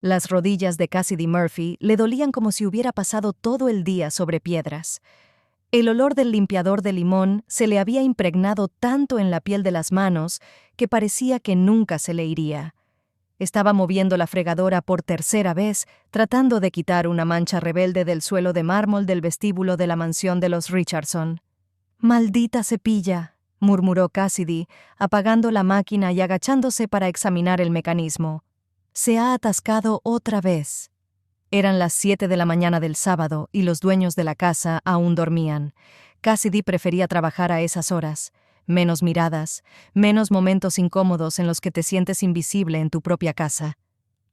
Las rodillas de Cassidy Murphy le dolían como si hubiera pasado todo el día sobre piedras. El olor del limpiador de limón se le había impregnado tanto en la piel de las manos que parecía que nunca se le iría. Estaba moviendo la fregadora por tercera vez, tratando de quitar una mancha rebelde del suelo de mármol del vestíbulo de la mansión de los Richardson. «Maldita cepilla», murmuró Cassidy, apagando la máquina y agachándose para examinar el mecanismo. «Se ha atascado otra vez». Eran las 7 de la mañana del sábado y los dueños de la casa aún dormían. Cassidy prefería trabajar a esas horas. Menos miradas, menos momentos incómodos en los que te sientes invisible en tu propia casa.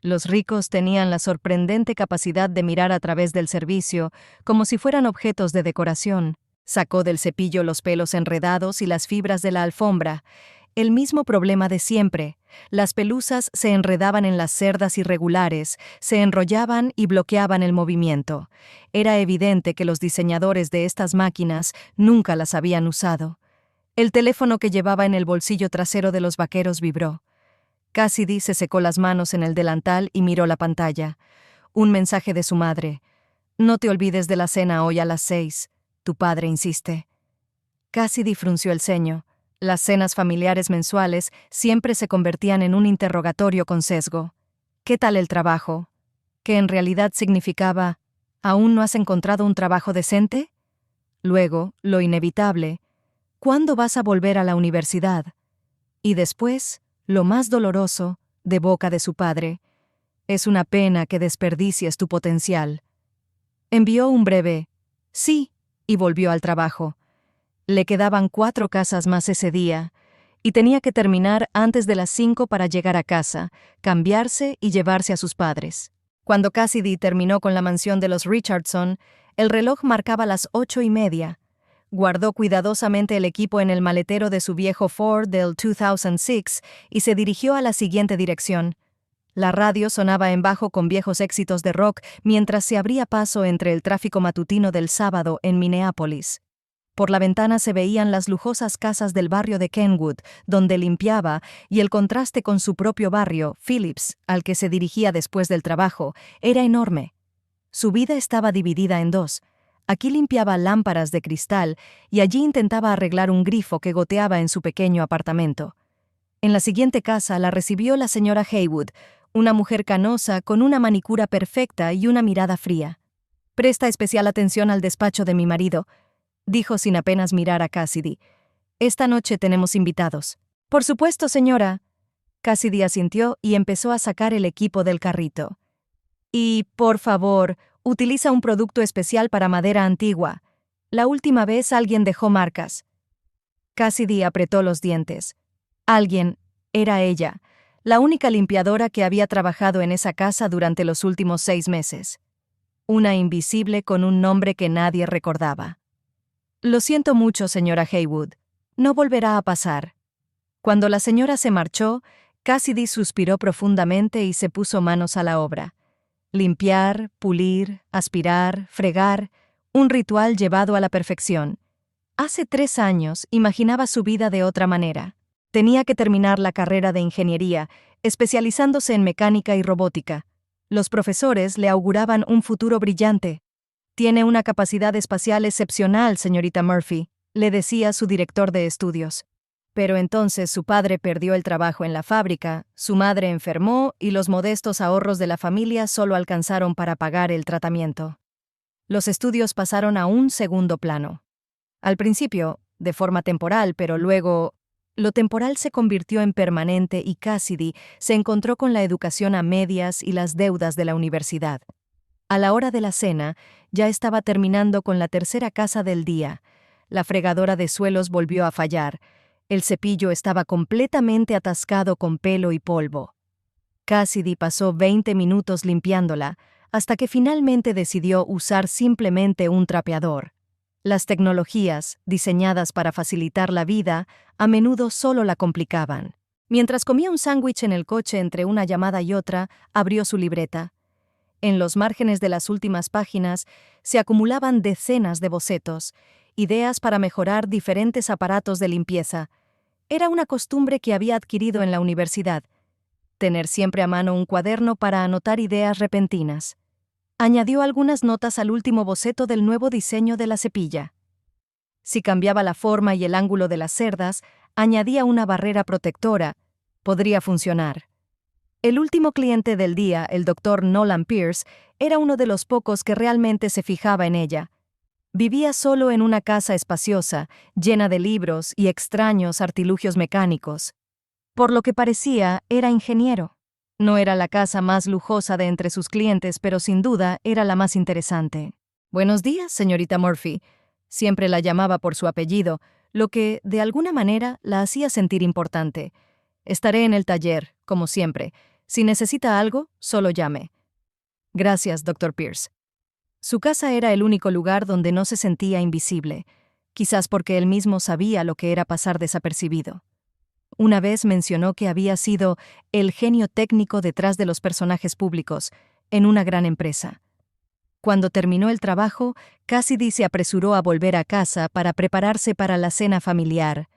Los ricos tenían la sorprendente capacidad de mirar a través del servicio como si fueran objetos de decoración. Sacó del cepillo los pelos enredados y las fibras de la alfombra. El mismo problema de siempre. Las pelusas se enredaban en las cerdas irregulares, se enrollaban y bloqueaban el movimiento. Era evidente que los diseñadores de estas máquinas nunca las habían usado. El teléfono que llevaba en el bolsillo trasero de los vaqueros vibró. Cassidy se secó las manos en el delantal y miró la pantalla. Un mensaje de su madre. «No te olvides de la cena hoy a las 6. Tu padre insiste». Cassidy frunció el ceño. Las cenas familiares mensuales siempre se convertían en un interrogatorio con sesgo. ¿Qué tal el trabajo? Que en realidad significaba, ¿aún no has encontrado un trabajo decente? Luego, lo inevitable, ¿cuándo vas a volver a la universidad? Y después, lo más doloroso, de boca de su padre, es una pena que desperdicies tu potencial. Envió un breve «sí» y volvió al trabajo. Le quedaban 4 casas más ese día, y tenía que terminar antes de las 5 para llegar a casa, cambiarse y llevarse a sus padres. Cuando Cassidy terminó con la mansión de los Richardson, el reloj marcaba las 8:30. Guardó cuidadosamente el equipo en el maletero de su viejo Ford del 2006 y se dirigió a la siguiente dirección. La radio sonaba en bajo con viejos éxitos de rock mientras se abría paso entre el tráfico matutino del sábado en Minneapolis. Por la ventana se veían las lujosas casas del barrio de Kenwood, donde limpiaba, y el contraste con su propio barrio, Phillips, al que se dirigía después del trabajo, era enorme. Su vida estaba dividida en dos. Aquí limpiaba lámparas de cristal y allí intentaba arreglar un grifo que goteaba en su pequeño apartamento. En la siguiente casa la recibió la señora Haywood, una mujer canosa con una manicura perfecta y una mirada fría. «Presta especial atención al despacho de mi marido», dijo sin apenas mirar a Cassidy. «Esta noche tenemos invitados». «Por supuesto, señora». Cassidy asintió y empezó a sacar el equipo del carrito. «Y, por favor, utiliza un producto especial para madera antigua. La última vez alguien dejó marcas». Cassidy apretó los dientes. Alguien, era ella, la única limpiadora que había trabajado en esa casa durante los últimos 6 meses. Una invisible con un nombre que nadie recordaba. «Lo siento mucho, señora Haywood. No volverá a pasar». Cuando la señora se marchó, Cassidy suspiró profundamente y se puso manos a la obra. Limpiar, pulir, aspirar, fregar, un ritual llevado a la perfección. Hace 3 años imaginaba su vida de otra manera. Tenía que terminar la carrera de ingeniería, especializándose en mecánica y robótica. Los profesores le auguraban un futuro brillante. «Tiene una capacidad espacial excepcional, señorita Murphy», le decía su director de estudios. Pero entonces su padre perdió el trabajo en la fábrica, su madre enfermó y los modestos ahorros de la familia solo alcanzaron para pagar el tratamiento. Los estudios pasaron a un segundo plano. Al principio, de forma temporal, pero luego, lo temporal se convirtió en permanente y Cassidy se encontró con la educación a medias y las deudas de la universidad. A la hora de la cena, ya estaba terminando con la tercera casa del día. La fregadora de suelos volvió a fallar. El cepillo estaba completamente atascado con pelo y polvo. Cassidy pasó 20 minutos limpiándola, hasta que finalmente decidió usar simplemente un trapeador. Las tecnologías, diseñadas para facilitar la vida, a menudo solo la complicaban. Mientras comía un sándwich en el coche entre una llamada y otra, abrió su libreta. En los márgenes de las últimas páginas se acumulaban decenas de bocetos, ideas para mejorar diferentes aparatos de limpieza. Era una costumbre que había adquirido en la universidad. tener siempre a mano un cuaderno para anotar ideas repentinas. Añadió algunas notas al último boceto del nuevo diseño de la cepilla. Si cambiaba la forma y el ángulo de las cerdas, añadía una barrera protectora. Podría funcionar. El último cliente del día, el doctor Nolan Pierce, era uno de los pocos que realmente se fijaba en ella. Vivía solo en una casa espaciosa, llena de libros y extraños artilugios mecánicos. Por lo que parecía, era ingeniero. No era la casa más lujosa de entre sus clientes, pero sin duda era la más interesante. «Buenos días, señorita Murphy». Siempre la llamaba por su apellido, lo que, de alguna manera, la hacía sentir importante. «Estaré en el taller, como siempre. Si necesita algo, solo llame». «Gracias, Dr. Pierce». Su casa era el único lugar donde no se sentía invisible, quizás porque él mismo sabía lo que era pasar desapercibido. Una vez mencionó que había sido el genio técnico detrás de los personajes públicos, en una gran empresa. Cuando terminó el trabajo, Cassidy se apresuró a volver a casa para prepararse para la cena familiar.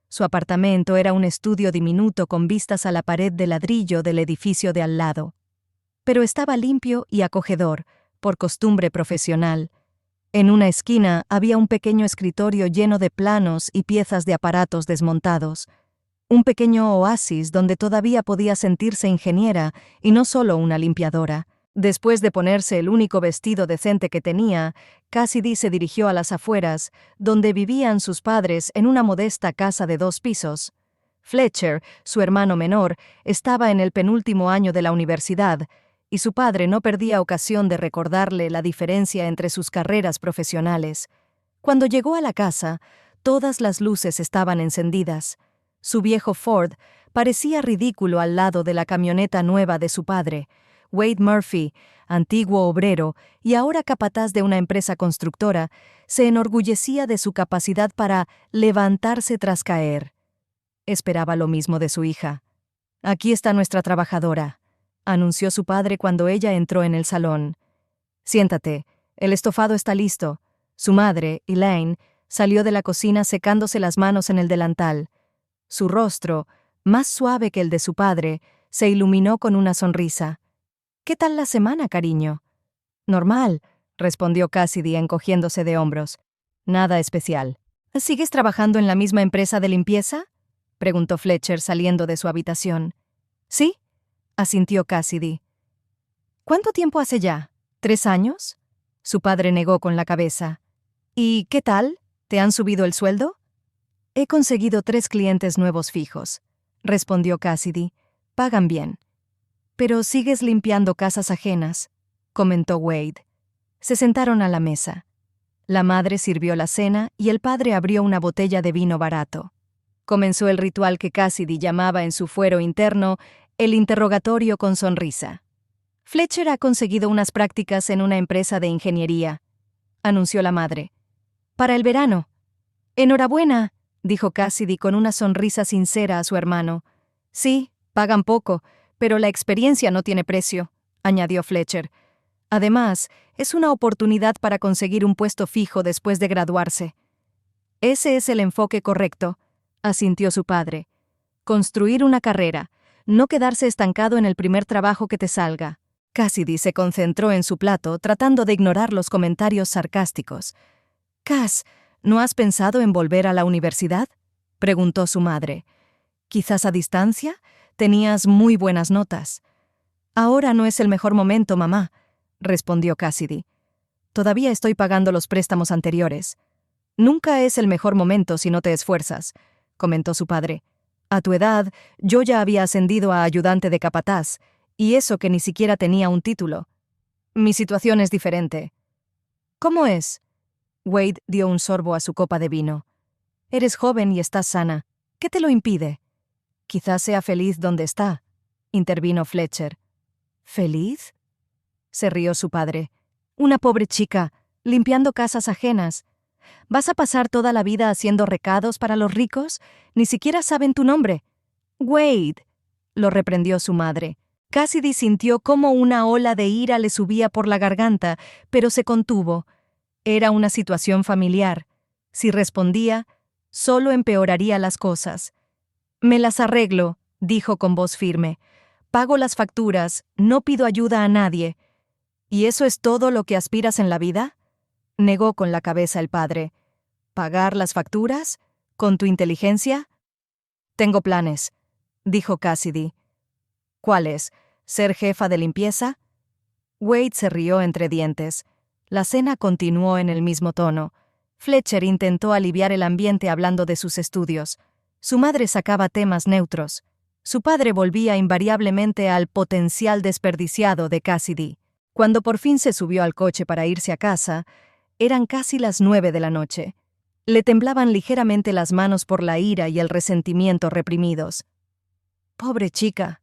Su apartamento era un estudio diminuto con vistas a la pared de ladrillo del edificio de al lado. Pero estaba limpio y acogedor, por costumbre profesional. En una esquina había un pequeño escritorio lleno de planos y piezas de aparatos desmontados. Un pequeño oasis donde todavía podía sentirse ingeniera y no solo una limpiadora. Después de ponerse el único vestido decente que tenía, Cassidy se dirigió a las afueras, donde vivían sus padres en una modesta casa de 2 pisos. Fletcher, su hermano menor, estaba en el penúltimo año de la universidad, y su padre no perdía ocasión de recordarle la diferencia entre sus carreras profesionales. Cuando llegó a la casa, todas las luces estaban encendidas. Su viejo Ford parecía ridículo al lado de la camioneta nueva de su padre. Wade Murphy, antiguo obrero y ahora capataz de una empresa constructora, se enorgullecía de su capacidad para levantarse tras caer. Esperaba lo mismo de su hija. «Aquí está nuestra trabajadora», anunció su padre cuando ella entró en el salón. «Siéntate, el estofado está listo». Su madre, Elaine, salió de la cocina secándose las manos en el delantal. Su rostro, más suave que el de su padre, se iluminó con una sonrisa. «¿Qué tal la semana, cariño?» «Normal», respondió Cassidy encogiéndose de hombros. «Nada especial». «¿Sigues trabajando en la misma empresa de limpieza?», preguntó Fletcher saliendo de su habitación. «Sí», asintió Cassidy. «¿Cuánto tiempo hace ya? ¿3 años?» Su padre negó con la cabeza. «¿Y qué tal? ¿Te han subido el sueldo?» «He conseguido 3 clientes nuevos fijos», respondió Cassidy. «Pagan bien». «Pero sigues limpiando casas ajenas», comentó Wade. Se sentaron a la mesa. La madre sirvió la cena y el padre abrió una botella de vino barato. Comenzó el ritual que Cassidy llamaba en su fuero interno el interrogatorio con sonrisa. «Fletcher ha conseguido unas prácticas en una empresa de ingeniería», anunció la madre. «Para el verano». «Enhorabuena», dijo Cassidy con una sonrisa sincera a su hermano. «Sí, pagan poco, pero la experiencia no tiene precio», añadió Fletcher. «Además, es una oportunidad para conseguir un puesto fijo después de graduarse». «Ese es el enfoque correcto», asintió su padre. «Construir una carrera, no quedarse estancado en el primer trabajo que te salga». Cassidy se concentró en su plato, tratando de ignorar los comentarios sarcásticos. «Cass, ¿no has pensado en volver a la universidad?», preguntó su madre. «Quizás a distancia. Tenías muy buenas notas». «Ahora no es el mejor momento, mamá», respondió Cassidy. «Todavía estoy pagando los préstamos anteriores». «Nunca es el mejor momento si no te esfuerzas», comentó su padre. «A tu edad, yo ya había ascendido a ayudante de capataz, y eso que ni siquiera tenía un título. Mi situación es diferente». «¿Cómo es?». Wade dio un sorbo a su copa de vino. «Eres joven y estás sana. ¿Qué te lo impide?». «Quizás sea feliz donde está», intervino Fletcher. «¿Feliz?», se rió su padre. «Una pobre chica, limpiando casas ajenas. ¿Vas a pasar toda la vida haciendo recados para los ricos? Ni siquiera saben tu nombre». «Wade», lo reprendió su madre. Cassidy sintió cómo una ola de ira le subía por la garganta, pero se contuvo. Era una situación familiar. Si respondía, solo empeoraría las cosas. «Me las arreglo», dijo con voz firme. Pago las facturas, no pido ayuda a nadie. ¿Y eso es todo lo que aspiras en la vida? Negó con la cabeza el padre. ¿Pagar las facturas? ¿Con tu inteligencia? Tengo planes, dijo Cassidy. ¿Cuáles? ¿Ser jefa de limpieza? Wade se rió entre dientes. La cena continuó en el mismo tono. Fletcher intentó aliviar el ambiente hablando de sus estudios. Su madre sacaba temas neutros. Su padre volvía invariablemente al potencial desperdiciado de Cassidy. Cuando por fin se subió al coche para irse a casa, eran casi las 9 de la noche. Le temblaban ligeramente las manos por la ira y el resentimiento reprimidos. Pobre chica.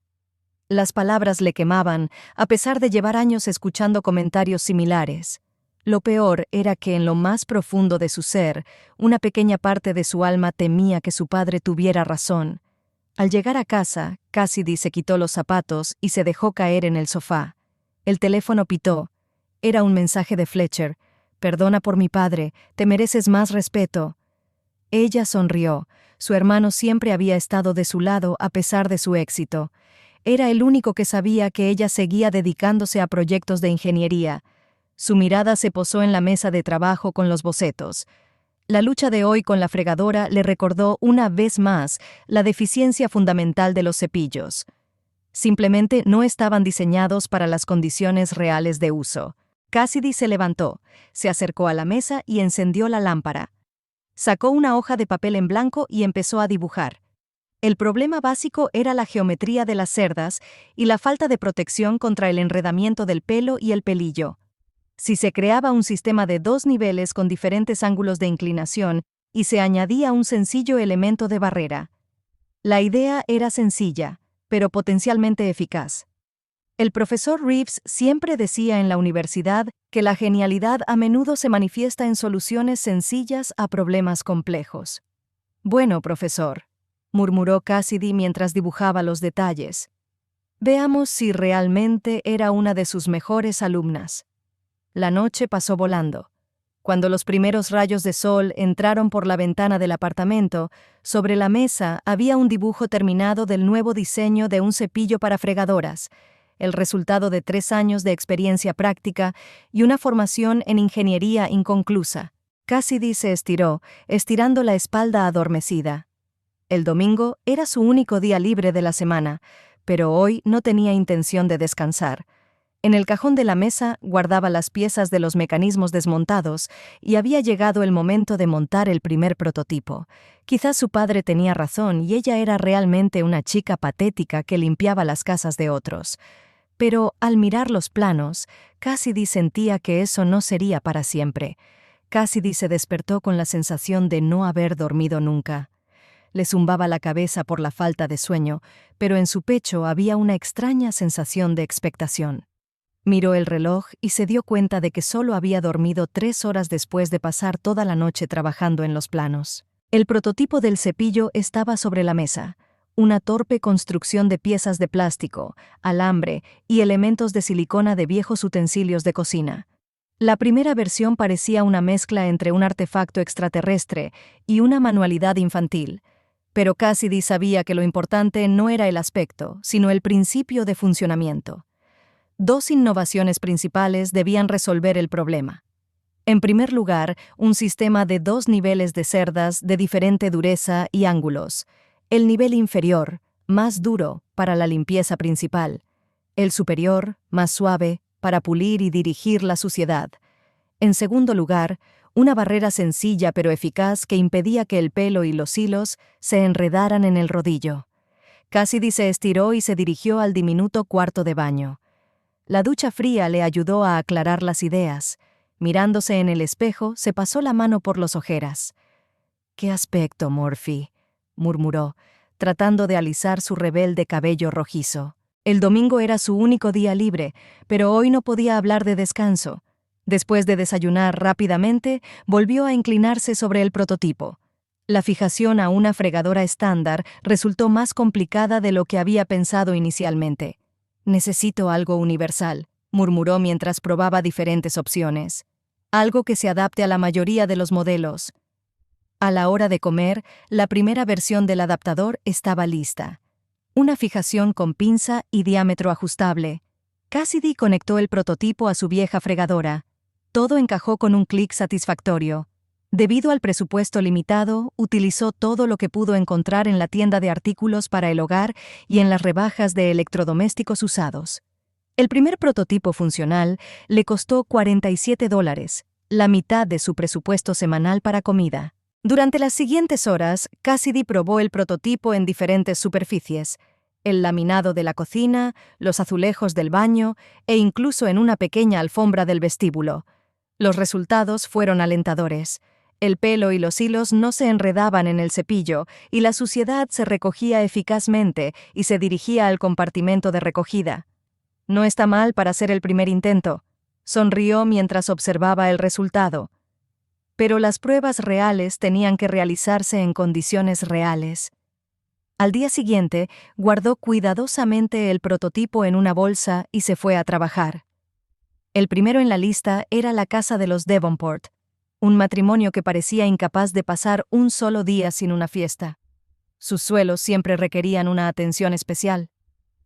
Las palabras le quemaban, a pesar de llevar años escuchando comentarios similares. Lo peor era que en lo más profundo de su ser, una pequeña parte de su alma temía que su padre tuviera razón. Al llegar a casa, Cassidy se quitó los zapatos y se dejó caer en el sofá. El teléfono pitó. Era un mensaje de Fletcher. «Perdona por mi padre, te mereces más respeto». Ella sonrió. Su hermano siempre había estado de su lado a pesar de su éxito. Era el único que sabía que ella seguía dedicándose a proyectos de ingeniería. Su mirada se posó en la mesa de trabajo con los bocetos. La lucha de hoy con la fregadora le recordó una vez más la deficiencia fundamental de los cepillos. Simplemente no estaban diseñados para las condiciones reales de uso. Cassidy se levantó, se acercó a la mesa y encendió la lámpara. Sacó una hoja de papel en blanco y empezó a dibujar. El problema básico era la geometría de las cerdas y la falta de protección contra el enredamiento del pelo y el pelillo. Si se creaba un sistema de 2 niveles con diferentes ángulos de inclinación y se añadía un sencillo elemento de barrera. La idea era sencilla, pero potencialmente eficaz. El profesor Reeves siempre decía en la universidad que la genialidad a menudo se manifiesta en soluciones sencillas a problemas complejos. «Bueno, profesor», murmuró Cassidy mientras dibujaba los detalles. «Veamos si realmente era una de sus mejores alumnas». La noche pasó volando. Cuando los primeros rayos de sol entraron por la ventana del apartamento, sobre la mesa había un dibujo terminado del nuevo diseño de un cepillo para fregadoras, el resultado de 3 años de experiencia práctica y una formación en ingeniería inconclusa. Cassidy se estiró, estirando la espalda adormecida. El domingo era su único día libre de la semana, pero hoy no tenía intención de descansar. En el cajón de la mesa guardaba las piezas de los mecanismos desmontados y había llegado el momento de montar el primer prototipo. Quizás su padre tenía razón y ella era realmente una chica patética que limpiaba las casas de otros. Pero al mirar los planos, Cassidy sentía que eso no sería para siempre. Cassidy se despertó con la sensación de no haber dormido nunca. Le zumbaba la cabeza por la falta de sueño, pero en su pecho había una extraña sensación de expectación. Miró el reloj y se dio cuenta de que solo había dormido 3 horas después de pasar toda la noche trabajando en los planos. El prototipo del cepillo estaba sobre la mesa, una torpe construcción de piezas de plástico, alambre y elementos de silicona de viejos utensilios de cocina. La primera versión parecía una mezcla entre un artefacto extraterrestre y una manualidad infantil, pero Cassidy sabía que lo importante no era el aspecto, sino el principio de funcionamiento. 2 innovaciones principales debían resolver el problema. En primer lugar, un sistema de 2 niveles de cerdas de diferente dureza y ángulos. El nivel inferior, más duro, para la limpieza principal. El superior, más suave, para pulir y dirigir la suciedad. En segundo lugar, una barrera sencilla pero eficaz que impedía que el pelo y los hilos se enredaran en el rodillo. Cassidy se estiró y se dirigió al diminuto cuarto de baño. La ducha fría le ayudó a aclarar las ideas. Mirándose en el espejo, se pasó la mano por las ojeras. «¿Qué aspecto, Murphy?», murmuró, tratando de alisar su rebelde cabello rojizo. El domingo era su único día libre, pero hoy no podía hablar de descanso. Después de desayunar rápidamente, volvió a inclinarse sobre el prototipo. La fijación a una fregadora estándar resultó más complicada de lo que había pensado inicialmente. «Necesito algo universal», murmuró mientras probaba diferentes opciones. «Algo que se adapte a la mayoría de los modelos». A la hora de comer, la primera versión del adaptador estaba lista. una fijación con pinza y diámetro ajustable. Cassidy conectó el prototipo a su vieja fregadora. Todo encajó con un clic satisfactorio. Debido al presupuesto limitado, utilizó todo lo que pudo encontrar en la tienda de artículos para el hogar y en las rebajas de electrodomésticos usados. El primer prototipo funcional le costó $47, la mitad de su presupuesto semanal para comida. Durante las siguientes horas, Cassidy probó el prototipo en diferentes superficies: el laminado de la cocina, los azulejos del baño e incluso en una pequeña alfombra del vestíbulo. Los resultados fueron alentadores. El pelo y los hilos no se enredaban en el cepillo y la suciedad se recogía eficazmente y se dirigía al compartimento de recogida. No está mal para hacer el primer intento. Sonrió mientras observaba el resultado. Pero las pruebas reales tenían que realizarse en condiciones reales. Al día siguiente, guardó cuidadosamente el prototipo en una bolsa y se fue a trabajar. El primero en la lista era la casa de los Devonport, un matrimonio que parecía incapaz de pasar un solo día sin una fiesta. Sus suelos siempre requerían una atención especial.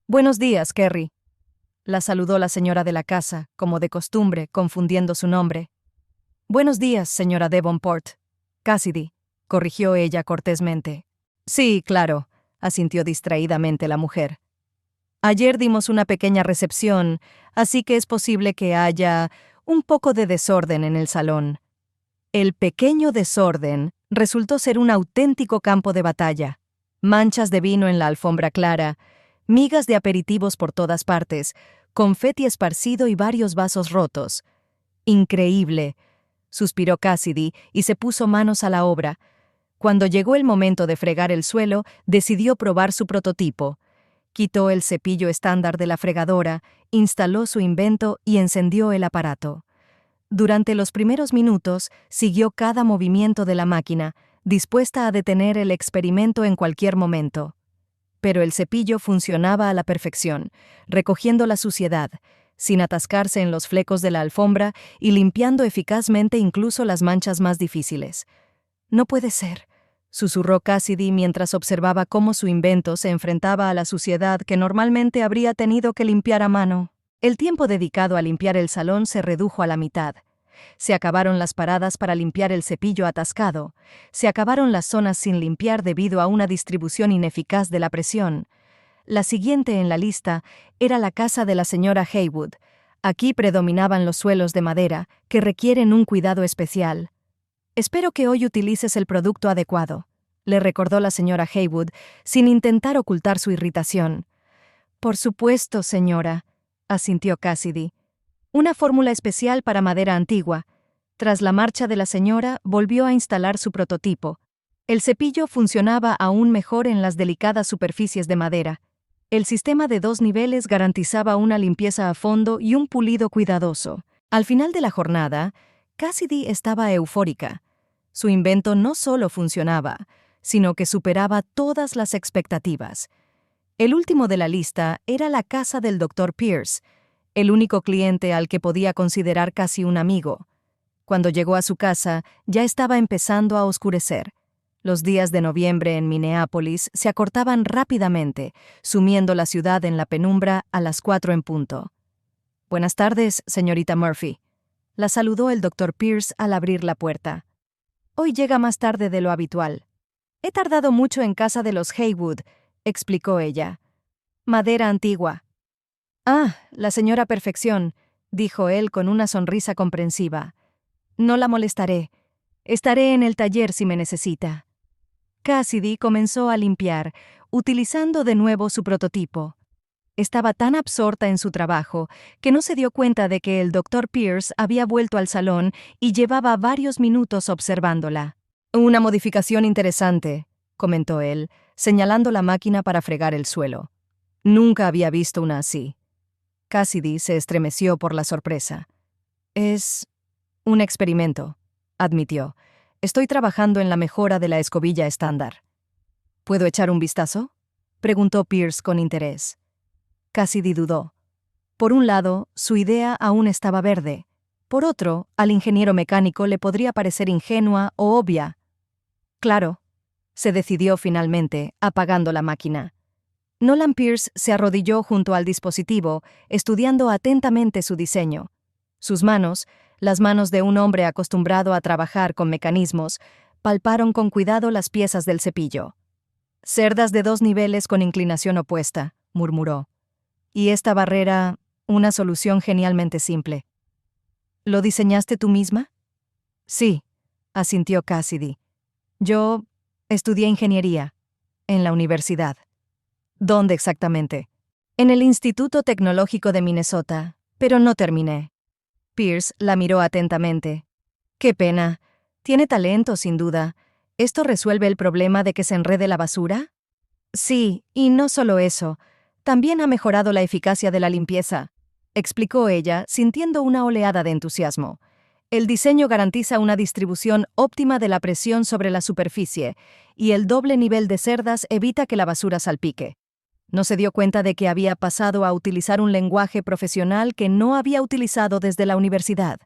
«Buenos días, Kerry», la saludó la señora de la casa, como de costumbre, confundiendo su nombre. «Buenos días, señora Devonport». «Cassidy», corrigió ella cortésmente. «Sí, claro», asintió distraídamente la mujer. «Ayer dimos una pequeña recepción, así que es posible que haya un poco de desorden en el salón». El pequeño desorden resultó ser un auténtico campo de batalla. Manchas de vino en la alfombra clara, migas de aperitivos por todas partes, confeti esparcido y varios vasos rotos. «Increíble», suspiró Cassidy y se puso manos a la obra. Cuando llegó el momento de fregar el suelo, decidió probar su prototipo. Quitó el cepillo estándar de la fregadora, instaló su invento y encendió el aparato. Durante los primeros minutos, siguió cada movimiento de la máquina, dispuesta a detener el experimento en cualquier momento. Pero el cepillo funcionaba a la perfección, recogiendo la suciedad, sin atascarse en los flecos de la alfombra y limpiando eficazmente incluso las manchas más difíciles. «No puede ser», susurró Cassidy mientras observaba cómo su invento se enfrentaba a la suciedad que normalmente habría tenido que limpiar a mano. El tiempo dedicado a limpiar el salón se redujo a la mitad. Se acabaron las paradas para limpiar el cepillo atascado. Se acabaron las zonas sin limpiar debido a una distribución ineficaz de la presión. La siguiente en la lista era la casa de la señora Haywood. Aquí predominaban los suelos de madera, que requieren un cuidado especial. «Espero que hoy utilices el producto adecuado», le recordó la señora Haywood, sin intentar ocultar su irritación. «Por supuesto, señora», asintió Cassidy. «Una fórmula especial para madera antigua». Tras la marcha de la señora, volvió a instalar su prototipo. El cepillo funcionaba aún mejor en las delicadas superficies de madera. El sistema de 2 niveles garantizaba una limpieza a fondo y un pulido cuidadoso. Al final de la jornada, Cassidy estaba eufórica. Su invento no solo funcionaba, sino que superaba todas las expectativas. El último de la lista era la casa del Dr. Pierce, el único cliente al que podía considerar casi un amigo. Cuando llegó a su casa, ya estaba empezando a oscurecer. Los días de noviembre en Minneapolis se acortaban rápidamente, sumiendo la ciudad en la penumbra a las 4 en punto. «Buenas tardes, señorita Murphy», la saludó el Dr. Pierce al abrir la puerta. «Hoy llega más tarde de lo habitual. He tardado mucho en casa de los Haywood», explicó ella. «Madera antigua». «Ah, la señora Perfección», dijo él con una sonrisa comprensiva. «No la molestaré. Estaré en el taller si me necesita». Cassidy comenzó a limpiar, utilizando de nuevo su prototipo. Estaba tan absorta en su trabajo que no se dio cuenta de que el Dr. Pierce había vuelto al salón y llevaba varios minutos observándola. «Una modificación interesante», comentó él, señalando la máquina para fregar el suelo. «Nunca había visto una así». Cassidy se estremeció por la sorpresa. «Es un experimento», admitió. «Estoy trabajando en la mejora de la escobilla estándar». «¿Puedo echar un vistazo?», preguntó Pierce con interés. Cassidy dudó. Por un lado, su idea aún estaba verde. Por otro, al ingeniero mecánico le podría parecer ingenua o obvia. «Claro», se decidió finalmente, apagando la máquina. Nolan Pierce se arrodilló junto al dispositivo, estudiando atentamente su diseño. Sus manos, las manos de un hombre acostumbrado a trabajar con mecanismos, palparon con cuidado las piezas del cepillo. «Cerdas de 2 niveles con inclinación opuesta», murmuró. «Y esta barrera, una solución genialmente simple». «¿Lo diseñaste tú misma?» «Sí», asintió Cassidy. «Yo estudié ingeniería en la universidad». «¿Dónde exactamente?» «En el Instituto Tecnológico de Minnesota, pero no terminé». Pierce la miró atentamente. «Qué pena. Tiene talento, sin duda. ¿Esto resuelve el problema de que se enrede la basura?» «Sí, y no solo eso. También ha mejorado la eficacia de la limpieza», explicó ella, sintiendo una oleada de entusiasmo. «El diseño garantiza una distribución óptima de la presión sobre la superficie, y el doble nivel de cerdas evita que la basura salpique». No se dio cuenta de que había pasado a utilizar un lenguaje profesional que no había utilizado desde la universidad.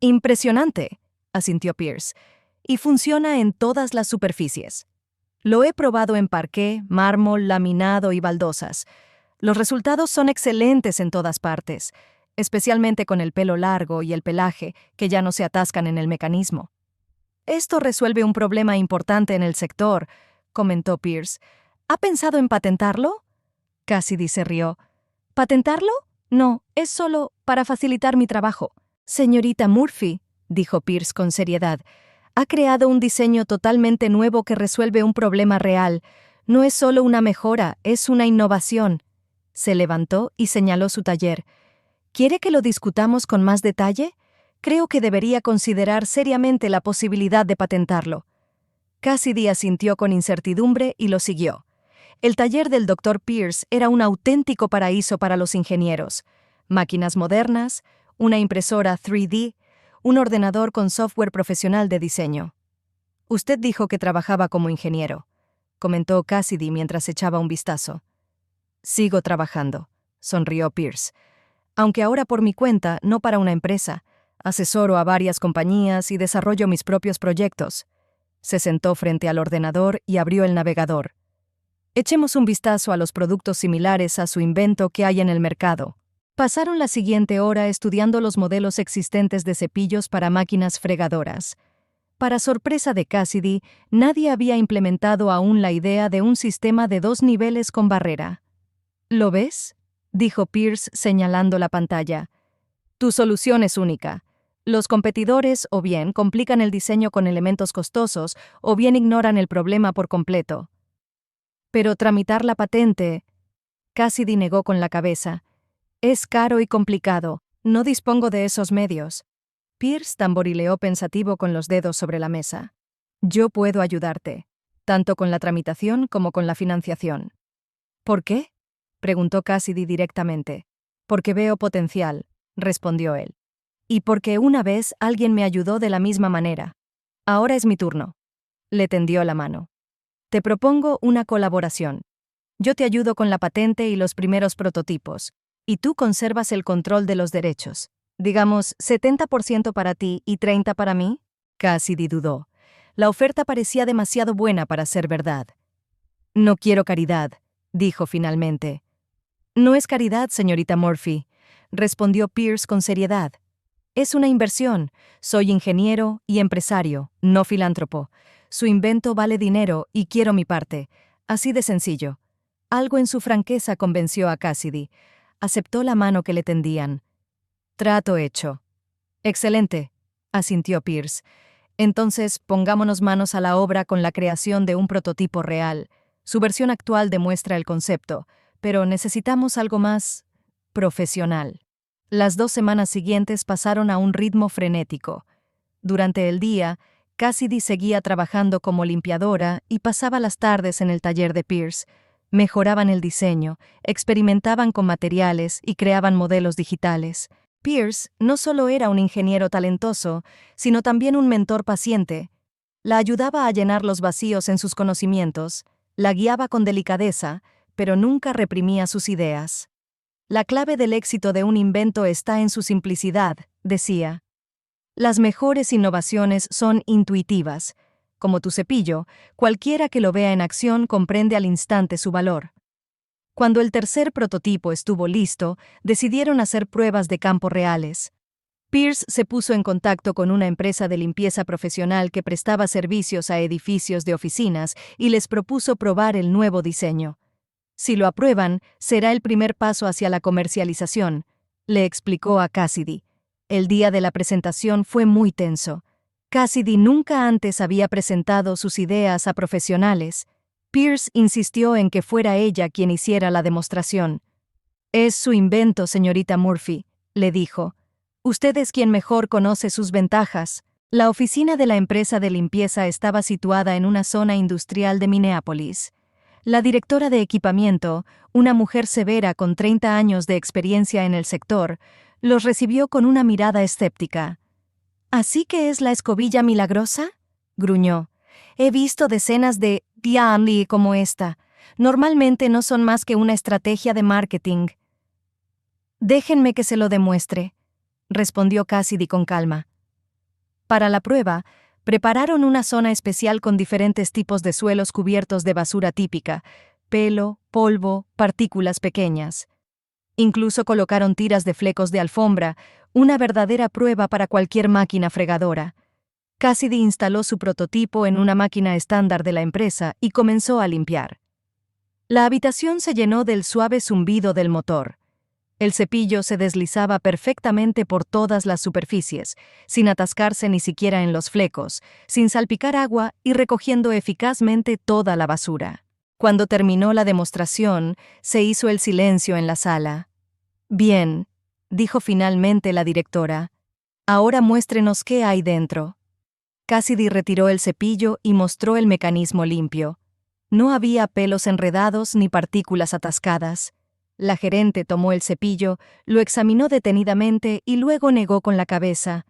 «Impresionante», asintió Pierce, «y funciona en todas las superficies. Lo he probado en parqué, mármol, laminado y baldosas. Los resultados son excelentes en todas partes, especialmente con el pelo largo y el pelaje, que ya no se atascan en el mecanismo». «Esto resuelve un problema importante en el sector», comentó Pierce. «¿Ha pensado en patentarlo?» Cassidy se rió. «¿Patentarlo? No, es solo para facilitar mi trabajo». «Señorita Murphy», dijo Pierce con seriedad, «ha creado un diseño totalmente nuevo que resuelve un problema real. No es solo una mejora, es una innovación». Se levantó y señaló su taller. «¿Quiere que lo discutamos con más detalle? Creo que debería considerar seriamente la posibilidad de patentarlo». Cassidy asintió con incertidumbre y lo siguió. El taller del Dr. Pierce era un auténtico paraíso para los ingenieros. Máquinas modernas, una impresora 3D, un ordenador con software profesional de diseño. «Usted dijo que trabajaba como ingeniero», comentó Cassidy mientras echaba un vistazo. «Sigo trabajando», sonrió Pierce. «Aunque ahora por mi cuenta, no para una empresa. Asesoro a varias compañías y desarrollo mis propios proyectos». Se sentó frente al ordenador y abrió el navegador. «Echemos un vistazo a los productos similares a su invento que hay en el mercado». Pasaron la siguiente hora estudiando los modelos existentes de cepillos para máquinas fregadoras. Para sorpresa de Cassidy, nadie había implementado aún la idea de un sistema de 2 niveles con barrera. «¿Lo ves?», dijo Pierce señalando la pantalla. «Tu solución es única. Los competidores o bien complican el diseño con elementos costosos o bien ignoran el problema por completo». «Pero tramitar la patente», Cassidy negó con la cabeza, «es caro y complicado. No dispongo de esos medios». Pierce tamborileó pensativo con los dedos sobre la mesa. «Yo puedo ayudarte, tanto con la tramitación como con la financiación». «¿Por qué?», preguntó Cassidy directamente. «Porque veo potencial», respondió él. «Y porque una vez alguien me ayudó de la misma manera. Ahora es mi turno». Le tendió la mano. «Te propongo una colaboración. Yo te ayudo con la patente y los primeros prototipos, y tú conservas el control de los derechos. Digamos, 70% para ti y 30% para mí». Cassidy dudó. La oferta parecía demasiado buena para ser verdad. «No quiero caridad», dijo finalmente. «No es caridad, señorita Murphy», respondió Pierce con seriedad. «Es una inversión. Soy ingeniero y empresario, no filántropo. Su invento vale dinero y quiero mi parte. Así de sencillo». Algo en su franqueza convenció a Cassidy. Aceptó la mano que le tendían. «Trato hecho». «Excelente», asintió Pierce. «Entonces pongámonos manos a la obra con la creación de un prototipo real. Su versión actual demuestra el concepto, pero necesitamos algo más profesional». Las 2 semanas siguientes pasaron a un ritmo frenético. Durante el día, Cassidy seguía trabajando como limpiadora y pasaba las tardes en el taller de Pierce. Mejoraban el diseño, experimentaban con materiales y creaban modelos digitales. Pierce no solo era un ingeniero talentoso, sino también un mentor paciente. La ayudaba a llenar los vacíos en sus conocimientos, la guiaba con delicadeza, pero nunca reprimía sus ideas. «La clave del éxito de un invento está en su simplicidad», decía. «Las mejores innovaciones son intuitivas. Como tu cepillo, cualquiera que lo vea en acción comprende al instante su valor». Cuando el tercer prototipo estuvo listo, decidieron hacer pruebas de campo reales. Pierce se puso en contacto con una empresa de limpieza profesional que prestaba servicios a edificios de oficinas y les propuso probar el nuevo diseño. Si lo aprueban, será el primer paso hacia la comercialización, le explicó a Cassidy. El día de la presentación fue muy tenso. Cassidy nunca antes había presentado sus ideas a profesionales. Pierce insistió en que fuera ella quien hiciera la demostración. «Es su invento, señorita Murphy», le dijo. «Usted es quien mejor conoce sus ventajas». La oficina de la empresa de limpieza estaba situada en una zona industrial de Minneapolis. La directora de equipamiento, una mujer severa con 30 años de experiencia en el sector, los recibió con una mirada escéptica. «¿Así que es la escobilla milagrosa?», gruñó. «He visto decenas de Dianli como esta. Normalmente no son más que una estrategia de marketing». «Déjenme que se lo demuestre», respondió Cassidy con calma. Para la prueba, prepararon una zona especial con diferentes tipos de suelos cubiertos de basura típica, pelo, polvo, partículas pequeñas. Incluso colocaron tiras de flecos de alfombra, una verdadera prueba para cualquier máquina fregadora. Cassidy instaló su prototipo en una máquina estándar de la empresa y comenzó a limpiar. La habitación se llenó del suave zumbido del motor. El cepillo se deslizaba perfectamente por todas las superficies, sin atascarse ni siquiera en los flecos, sin salpicar agua y recogiendo eficazmente toda la basura. Cuando terminó la demostración, se hizo el silencio en la sala. «Bien», dijo finalmente la directora. «Ahora muéstrenos qué hay dentro». Cassidy retiró el cepillo y mostró el mecanismo limpio. No había pelos enredados ni partículas atascadas. La gerente tomó el cepillo, lo examinó detenidamente y luego negó con la cabeza.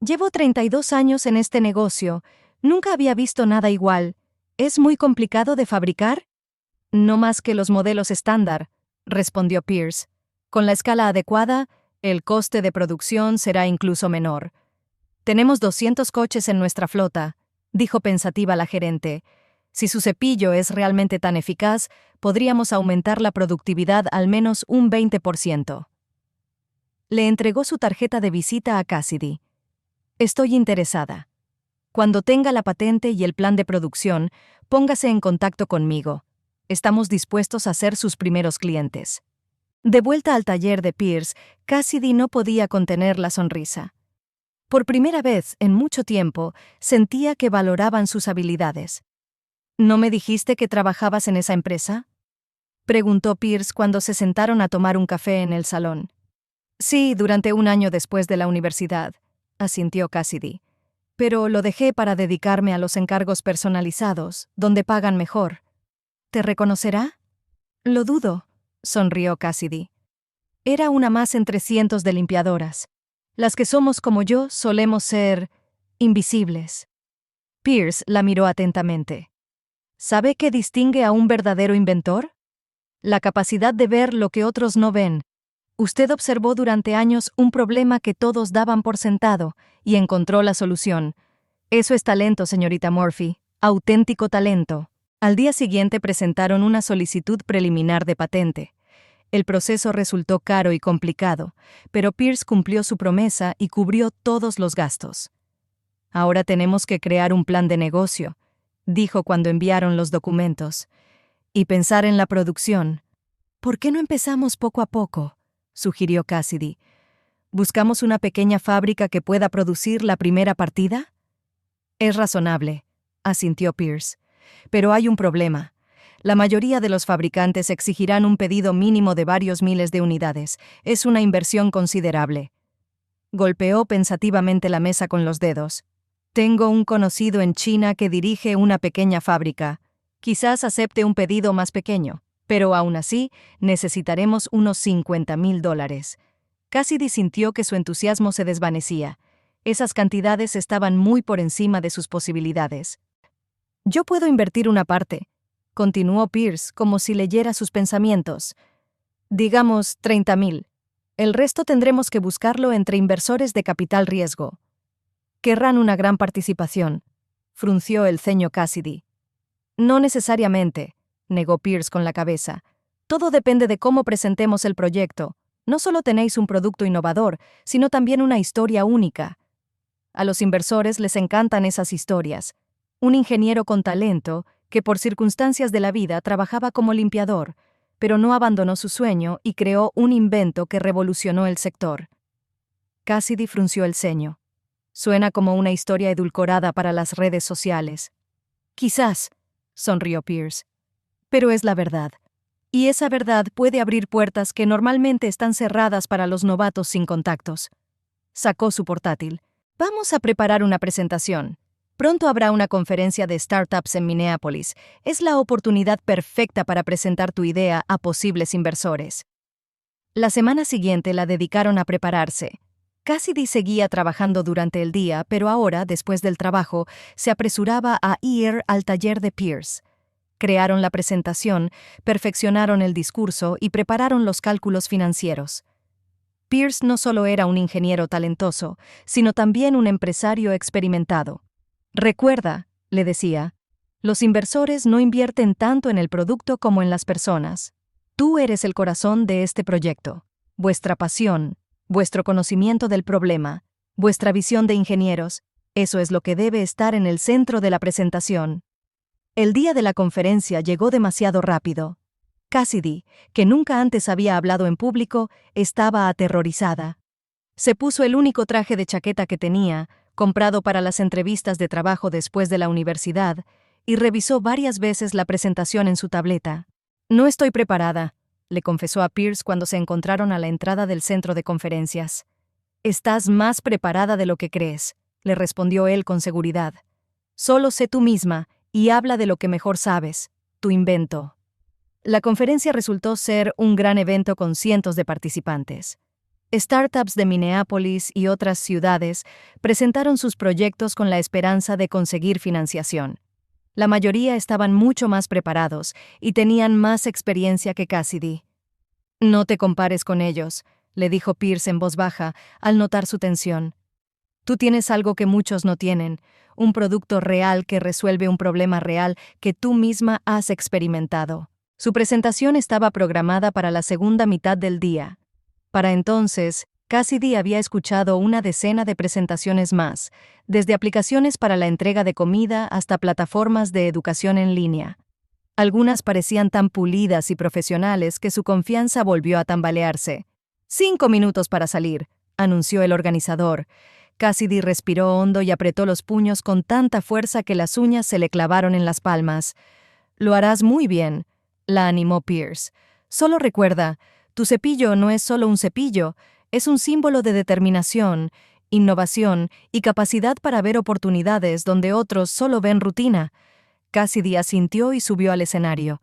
«Llevo 32 años en este negocio. Nunca había visto nada igual. ¿Es muy complicado de fabricar?» «No más que los modelos estándar», respondió Pierce. «Con la escala adecuada, el coste de producción será incluso menor». «Tenemos 200 coches en nuestra flota», dijo pensativa la gerente. «Si su cepillo es realmente tan eficaz, podríamos aumentar la productividad al menos un 20%. Le entregó su tarjeta de visita a Cassidy. «Estoy interesada. Cuando tenga la patente y el plan de producción, póngase en contacto conmigo. Estamos dispuestos a ser sus primeros clientes». De vuelta al taller de Pierce, Cassidy no podía contener la sonrisa. Por primera vez en mucho tiempo, sentía que valoraban sus habilidades. «¿No me dijiste que trabajabas en esa empresa?», preguntó Pierce cuando se sentaron a tomar un café en el salón. «Sí, durante un año después de la universidad», asintió Cassidy. «Pero lo dejé para dedicarme a los encargos personalizados, donde pagan mejor». «¿Te reconocerá?». «Lo dudo», sonrió Cassidy. «Era una más entre cientos de limpiadoras. Las que somos como yo solemos ser invisibles». Pierce la miró atentamente. «¿Sabe qué distingue a un verdadero inventor? La capacidad de ver lo que otros no ven. Usted observó durante años un problema que todos daban por sentado y encontró la solución. Eso es talento, señorita Murphy, auténtico talento». Al día siguiente presentaron una solicitud preliminar de patente. El proceso resultó caro y complicado, pero Pierce cumplió su promesa y cubrió todos los gastos. «Ahora tenemos que crear un plan de negocio», dijo cuando enviaron los documentos, «y pensar en la producción». «¿Por qué no empezamos poco a poco?», sugirió Cassidy. «¿Buscamos una pequeña fábrica que pueda producir la primera partida?». «Es razonable», asintió Pierce. «Pero hay un problema. La mayoría de los fabricantes exigirán un pedido mínimo de varios miles de unidades. Es una inversión considerable». Golpeó pensativamente la mesa con los dedos. «Tengo un conocido en China que dirige una pequeña fábrica. Quizás acepte un pedido más pequeño, pero aún así necesitaremos unos $50,000. Cassidy sintió que su entusiasmo se desvanecía. Esas cantidades estaban muy por encima de sus posibilidades. «Yo puedo invertir una parte», continuó Pierce como si leyera sus pensamientos. «Digamos 30,000. El resto tendremos que buscarlo entre inversores de capital riesgo». «Querrán una gran participación», frunció el ceño Cassidy. «No necesariamente», negó Pierce con la cabeza. Todo depende de cómo presentemos el proyecto. No solo tenéis un producto innovador, sino también una historia única. A los inversores les encantan esas historias. Un ingeniero con talento, que por circunstancias de la vida trabajaba como limpiador, pero no abandonó su sueño y creó un invento que revolucionó el sector. Cassidy frunció el ceño. Suena como una historia edulcorada para las redes sociales. Quizás, sonrió Pierce. Pero es la verdad. Y esa verdad puede abrir puertas que normalmente están cerradas para los novatos sin contactos. Sacó su portátil. Vamos a preparar una presentación. Pronto habrá una conferencia de startups en Minneapolis. Es la oportunidad perfecta para presentar tu idea a posibles inversores. La semana siguiente la dedicaron a prepararse. Cassidy seguía trabajando durante el día, pero ahora, después del trabajo, se apresuraba a ir al taller de Pierce. Crearon la presentación, perfeccionaron el discurso y prepararon los cálculos financieros. Pierce no solo era un ingeniero talentoso, sino también un empresario experimentado. Recuerda, le decía, los inversores no invierten tanto en el producto como en las personas. Tú eres el corazón de este proyecto. Vuestra pasión, vuestro conocimiento del problema, vuestra visión de ingenieros, eso es lo que debe estar en el centro de la presentación. El día de la conferencia llegó demasiado rápido. Cassidy, que nunca antes había hablado en público, estaba aterrorizada. Se puso el único traje de chaqueta que tenía, comprado para las entrevistas de trabajo después de la universidad, y revisó varias veces la presentación en su tableta. No estoy preparada, le confesó a Pierce cuando se encontraron a la entrada del centro de conferencias. Estás más preparada de lo que crees, le respondió él con seguridad. Solo sé tú misma y habla de lo que mejor sabes, tu invento. La conferencia resultó ser un gran evento con cientos de participantes. Startups de Minneapolis y otras ciudades presentaron sus proyectos con la esperanza de conseguir financiación. La mayoría estaban mucho más preparados y tenían más experiencia que Cassidy. No te compares con ellos, le dijo Pierce en voz baja al notar su tensión. Tú tienes algo que muchos no tienen, un producto real que resuelve un problema real que tú misma has experimentado. Su presentación estaba programada para la segunda mitad del día. Para entonces, Cassidy había escuchado una decena de presentaciones más, desde aplicaciones para la entrega de comida hasta plataformas de educación en línea. Algunas parecían tan pulidas y profesionales que su confianza volvió a tambalearse. 5 minutos para salir, anunció el organizador. Cassidy respiró hondo y apretó los puños con tanta fuerza que las uñas se le clavaron en las palmas. Lo harás muy bien, la animó Pierce. Solo recuerda, tu cepillo no es solo un cepillo, es un símbolo de determinación, innovación y capacidad para ver oportunidades donde otros solo ven rutina. Cassidy asintió y subió al escenario.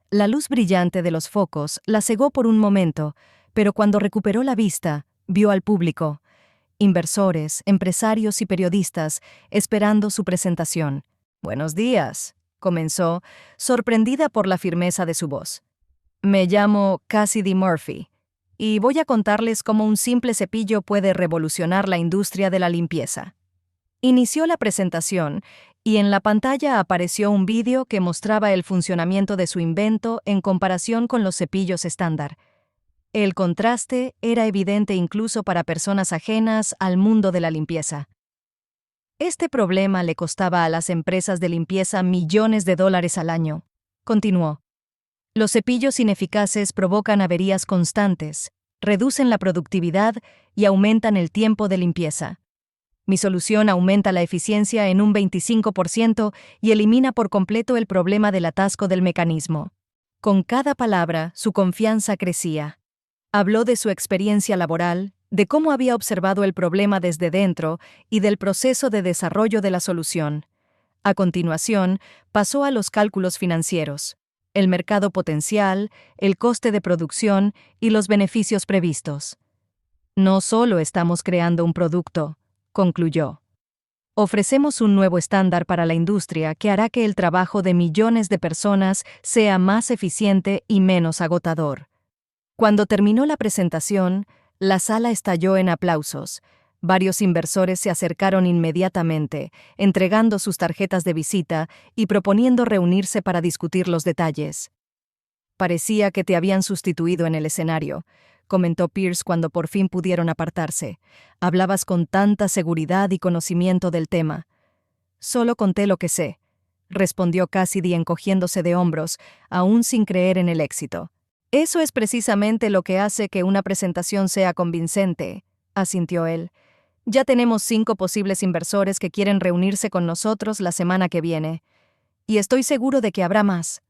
La luz brillante de los focos la cegó por un momento, pero cuando recuperó la vista, vio al público. Inversores, empresarios y periodistas, esperando su presentación. «Buenos días», comenzó, sorprendida por la firmeza de su voz. «Me llamo Cassidy Murphy, y voy a contarles cómo un simple cepillo puede revolucionar la industria de la limpieza». Inició la presentación, y en la pantalla apareció un vídeo que mostraba el funcionamiento de su invento en comparación con los cepillos estándar. El contraste era evidente incluso para personas ajenas al mundo de la limpieza. Este problema le costaba a las empresas de limpieza millones de dólares al año. Continuó. Los cepillos ineficaces provocan averías constantes, reducen la productividad y aumentan el tiempo de limpieza. Mi solución aumenta la eficiencia en un 25% y elimina por completo el problema del atasco del mecanismo. Con cada palabra, su confianza crecía. Habló de su experiencia laboral, de cómo había observado el problema desde dentro y del proceso de desarrollo de la solución. A continuación, pasó a los cálculos financieros, el mercado potencial, el coste de producción y los beneficios previstos. No solo estamos creando un producto, concluyó. Ofrecemos un nuevo estándar para la industria que hará que el trabajo de millones de personas sea más eficiente y menos agotador. Cuando terminó la presentación, la sala estalló en aplausos. Varios inversores se acercaron inmediatamente, entregando sus tarjetas de visita y proponiendo reunirse para discutir los detalles. Parecía que te habían sustituido en el escenario, comentó Pierce cuando por fin pudieron apartarse. Hablabas con tanta seguridad y conocimiento del tema. Solo conté lo que sé, respondió Cassidy encogiéndose de hombros, aún sin creer en el éxito. Eso es precisamente lo que hace que una presentación sea convincente, asintió él. Ya tenemos 5 posibles inversores que quieren reunirse con nosotros la semana que viene. Y estoy seguro de que habrá más.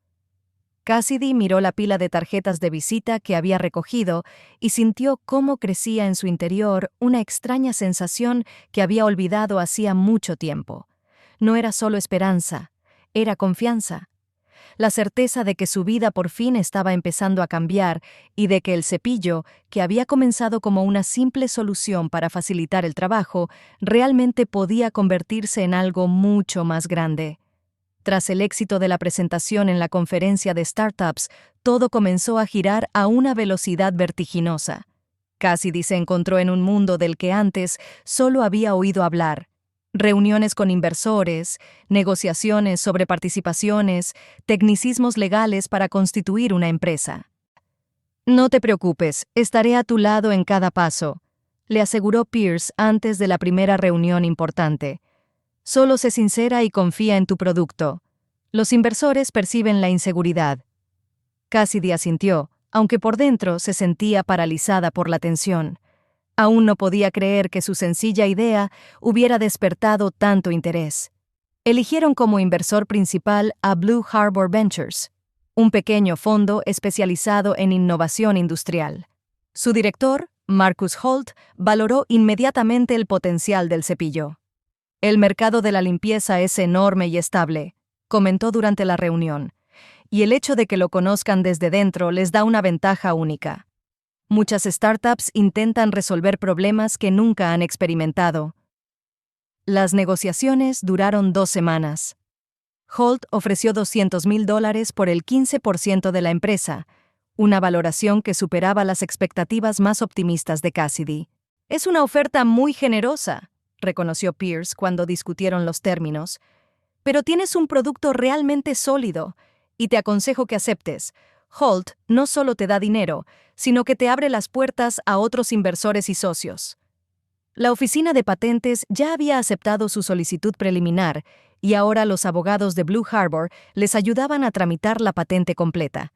Cassidy miró la pila de tarjetas de visita que había recogido y sintió cómo crecía en su interior una extraña sensación que había olvidado hacía mucho tiempo. No era solo esperanza, era confianza. La certeza de que su vida por fin estaba empezando a cambiar y de que el cepillo, que había comenzado como una simple solución para facilitar el trabajo, realmente podía convertirse en algo mucho más grande. Tras el éxito de la presentación en la conferencia de startups, todo comenzó a girar a una velocidad vertiginosa. Cassidy se encontró en un mundo del que antes solo había oído hablar. Reuniones con inversores, negociaciones sobre participaciones, tecnicismos legales para constituir una empresa. No te preocupes, estaré a tu lado en cada paso, le aseguró Pierce antes de la primera reunión importante. Solo sé sincera y confía en tu producto. Los inversores perciben la inseguridad. Cassidy asintió, aunque por dentro se sentía paralizada por la tensión. Aún no podía creer que su sencilla idea hubiera despertado tanto interés. Eligieron como inversor principal a Blue Harbor Ventures, un pequeño fondo especializado en innovación industrial. Su director, Marcus Holt, valoró inmediatamente el potencial del cepillo. El mercado de la limpieza es enorme y estable, comentó durante la reunión, y el hecho de que lo conozcan desde dentro les da una ventaja única. Muchas startups intentan resolver problemas que nunca han experimentado. Las negociaciones duraron 2 semanas. Holt ofreció $200,000 por el 15% de la empresa, una valoración que superaba las expectativas más optimistas de Cassidy. Es una oferta muy generosa, reconoció Pierce cuando discutieron los términos, pero tienes un producto realmente sólido, y te aconsejo que aceptes. Holt no solo te da dinero, sino que te abre las puertas a otros inversores y socios. La oficina de patentes ya había aceptado su solicitud preliminar y ahora los abogados de Blue Harbor les ayudaban a tramitar la patente completa.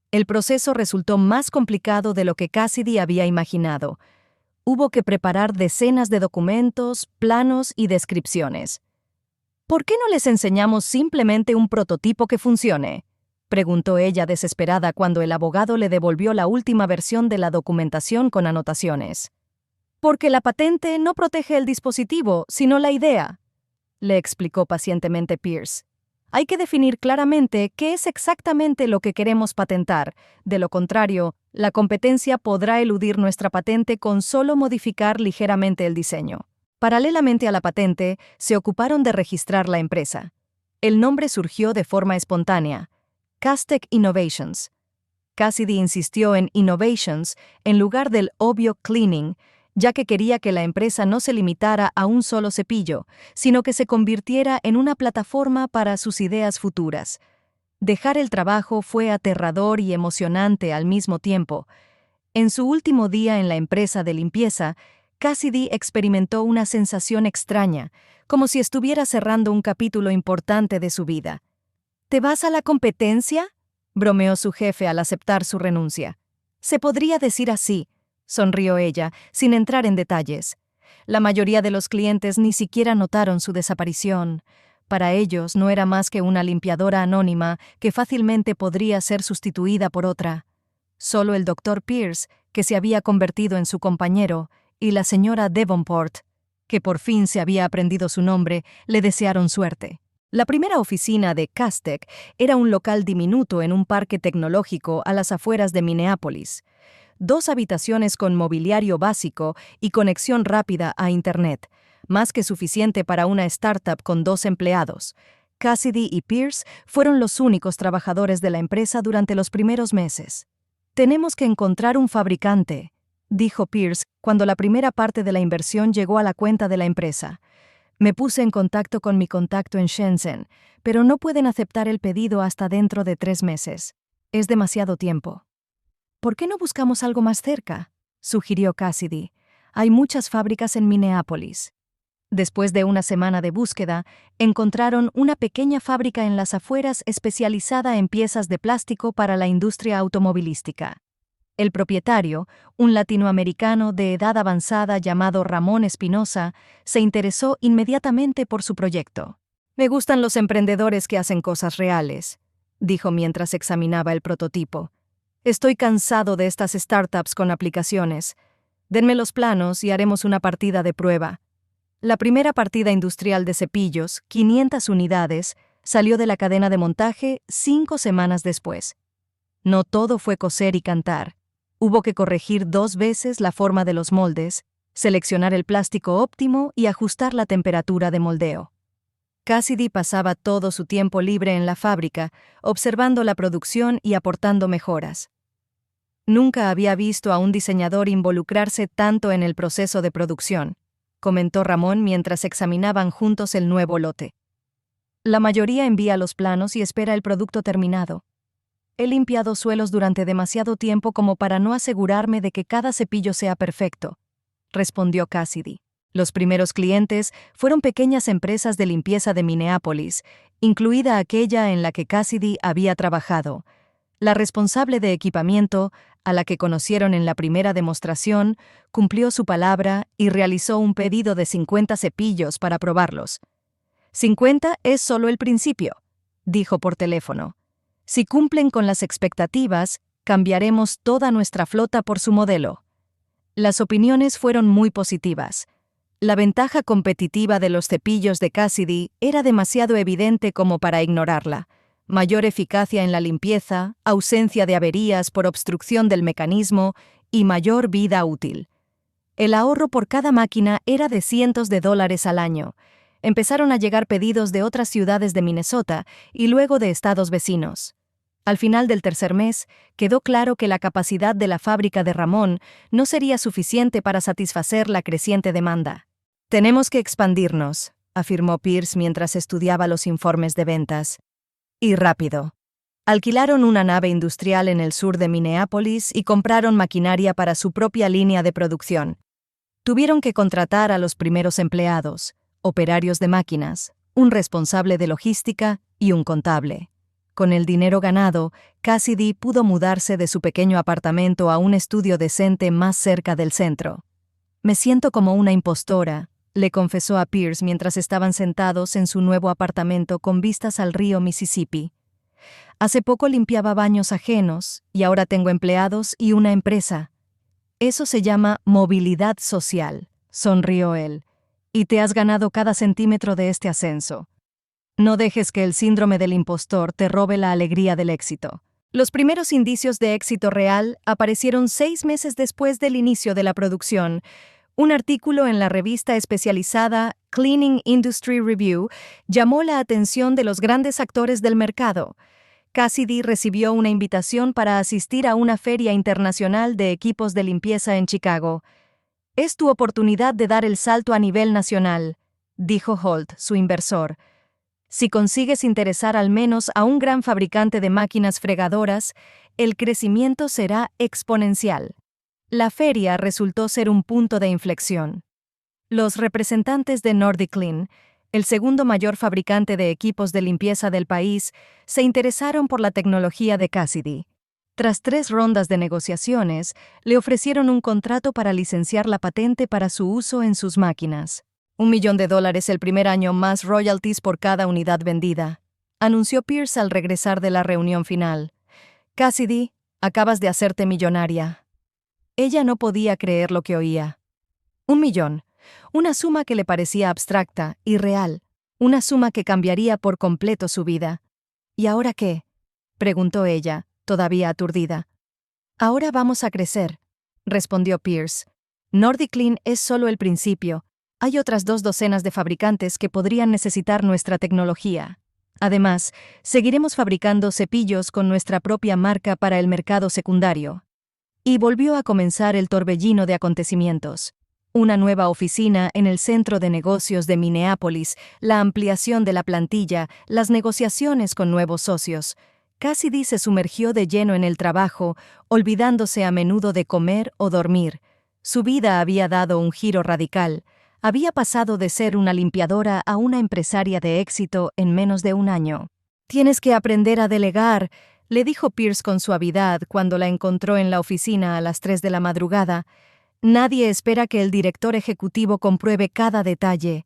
El proceso resultó más complicado de lo que Cassidy había imaginado. Hubo que preparar decenas de documentos, planos y descripciones. ¿Por qué no les enseñamos simplemente un prototipo que funcione?, preguntó ella desesperada cuando el abogado le devolvió la última versión de la documentación con anotaciones. Porque la patente no protege el dispositivo, sino la idea, le explicó pacientemente Pierce. Hay que definir claramente qué es exactamente lo que queremos patentar. De lo contrario, la competencia podrá eludir nuestra patente con solo modificar ligeramente el diseño. Paralelamente a la patente, se ocuparon de registrar la empresa. El nombre surgió de forma espontánea. Castec Innovations. Cassidy insistió en Innovations en lugar del obvio Cleaning, ya que quería que la empresa no se limitara a un solo cepillo, sino que se convirtiera en una plataforma para sus ideas futuras. Dejar el trabajo fue aterrador y emocionante al mismo tiempo. En su último día en la empresa de limpieza, Cassidy experimentó una sensación extraña, como si estuviera cerrando un capítulo importante de su vida. ¿Te vas a la competencia?, bromeó su jefe al aceptar su renuncia. Se podría decir así, sonrió ella, sin entrar en detalles. La mayoría de los clientes ni siquiera notaron su desaparición. Para ellos no era más que una limpiadora anónima que fácilmente podría ser sustituida por otra. Solo el Dr. Pierce, que se había convertido en su compañero, y la señora Devonport, que por fin se había aprendido su nombre, le desearon suerte. La primera oficina de Castec era un local diminuto en un parque tecnológico a las afueras de Minneapolis. 2 habitaciones con mobiliario básico y conexión rápida a Internet, más que suficiente para una startup con 2 empleados. Cassidy y Pierce fueron los únicos trabajadores de la empresa durante los primeros meses. Tenemos que encontrar un fabricante, dijo Pierce cuando la primera parte de la inversión llegó a la cuenta de la empresa. Me puse en contacto con mi contacto en Shenzhen, pero no pueden aceptar el pedido hasta dentro de 3 meses. Es demasiado tiempo. ¿Por qué no buscamos algo más cerca?, sugirió Cassidy. Hay muchas fábricas en Minneapolis. Después de una semana de búsqueda, encontraron una pequeña fábrica en las afueras especializada en piezas de plástico para la industria automovilística. El propietario, un latinoamericano de edad avanzada llamado Ramón Espinosa, se interesó inmediatamente por su proyecto. «Me gustan los emprendedores que hacen cosas reales», dijo mientras examinaba el prototipo. «Estoy cansado de estas startups con aplicaciones. Denme los planos y haremos una partida de prueba». La primera partida industrial de cepillos, 500 unidades, salió de la cadena de montaje 5 semanas después. No todo fue coser y cantar. Hubo que corregir 2 veces la forma de los moldes, seleccionar el plástico óptimo y ajustar la temperatura de moldeo. Cassidy pasaba todo su tiempo libre en la fábrica, observando la producción y aportando mejoras. Nunca había visto a un diseñador involucrarse tanto en el proceso de producción, comentó Ramón mientras examinaban juntos el nuevo lote. La mayoría envía los planos y espera el producto terminado. He limpiado suelos durante demasiado tiempo como para no asegurarme de que cada cepillo sea perfecto, respondió Cassidy. Los primeros clientes fueron pequeñas empresas de limpieza de Minneapolis, incluida aquella en la que Cassidy había trabajado. La responsable de equipamiento, a la que conocieron en la primera demostración, cumplió su palabra y realizó un pedido de 50 cepillos para probarlos. 50 es solo el principio, dijo por teléfono. Si cumplen con las expectativas, cambiaremos toda nuestra flota por su modelo. Las opiniones fueron muy positivas. La ventaja competitiva de los cepillos de Cassidy era demasiado evidente como para ignorarla. Mayor eficacia en la limpieza, ausencia de averías por obstrucción del mecanismo y mayor vida útil. El ahorro por cada máquina era de cientos de dólares al año. Empezaron a llegar pedidos de otras ciudades de Minnesota y luego de estados vecinos. Al final del tercer mes, quedó claro que la capacidad de la fábrica de Ramón no sería suficiente para satisfacer la creciente demanda. «Tenemos que expandirnos», afirmó Pierce mientras estudiaba los informes de ventas. «Y rápido». Alquilaron una nave industrial en el sur de Minneapolis y compraron maquinaria para su propia línea de producción. Tuvieron que contratar a los primeros empleados, operarios de máquinas, un responsable de logística y un contable. Con el dinero ganado, Cassidy pudo mudarse de su pequeño apartamento a un estudio decente más cerca del centro. «Me siento como una impostora», le confesó a Pierce mientras estaban sentados en su nuevo apartamento con vistas al río Mississippi. «Hace poco limpiaba baños ajenos y ahora tengo empleados y una empresa». «Eso se llama movilidad social», sonrió él, «y te has ganado cada centímetro de este ascenso. No dejes que el síndrome del impostor te robe la alegría del éxito». Los primeros indicios de éxito real aparecieron 6 meses después del inicio de la producción. Un artículo en la revista especializada Cleaning Industry Review llamó la atención de los grandes actores del mercado. Cassidy recibió una invitación para asistir a una feria internacional de equipos de limpieza en Chicago. «Es tu oportunidad de dar el salto a nivel nacional», dijo Holt, su inversor. «Si consigues interesar al menos a un gran fabricante de máquinas fregadoras, el crecimiento será exponencial». La feria resultó ser un punto de inflexión. Los representantes de Nordic Clean, el segundo mayor fabricante de equipos de limpieza del país, se interesaron por la tecnología de Cassidy. Tras 3 rondas de negociaciones, le ofrecieron un contrato para licenciar la patente para su uso en sus máquinas. $1 millón el primer año más royalties por cada unidad vendida, anunció Pierce al regresar de la reunión final. «Cassidy, acabas de hacerte millonaria». Ella no podía creer lo que oía. $1 millón, una suma que le parecía abstracta, irreal, una suma que cambiaría por completo su vida. «¿Y ahora qué?», preguntó ella, todavía aturdida. «Ahora vamos a crecer», respondió Pierce. «Nordic Clean es solo el principio. Hay otras 2 docenas de fabricantes que podrían necesitar nuestra tecnología. Además, seguiremos fabricando cepillos con nuestra propia marca para el mercado secundario». Y volvió a comenzar el torbellino de acontecimientos. Una nueva oficina en el centro de negocios de Minneapolis, la ampliación de la plantilla, las negociaciones con nuevos socios. Cassidy se sumergió de lleno en el trabajo, olvidándose a menudo de comer o dormir. Su vida había dado un giro radical. Había pasado de ser una limpiadora a una empresaria de éxito en menos de un año. «Tienes que aprender a delegar», le dijo Pierce con suavidad cuando la encontró en la oficina a las 3 de la madrugada. «Nadie espera que el director ejecutivo compruebe cada detalle.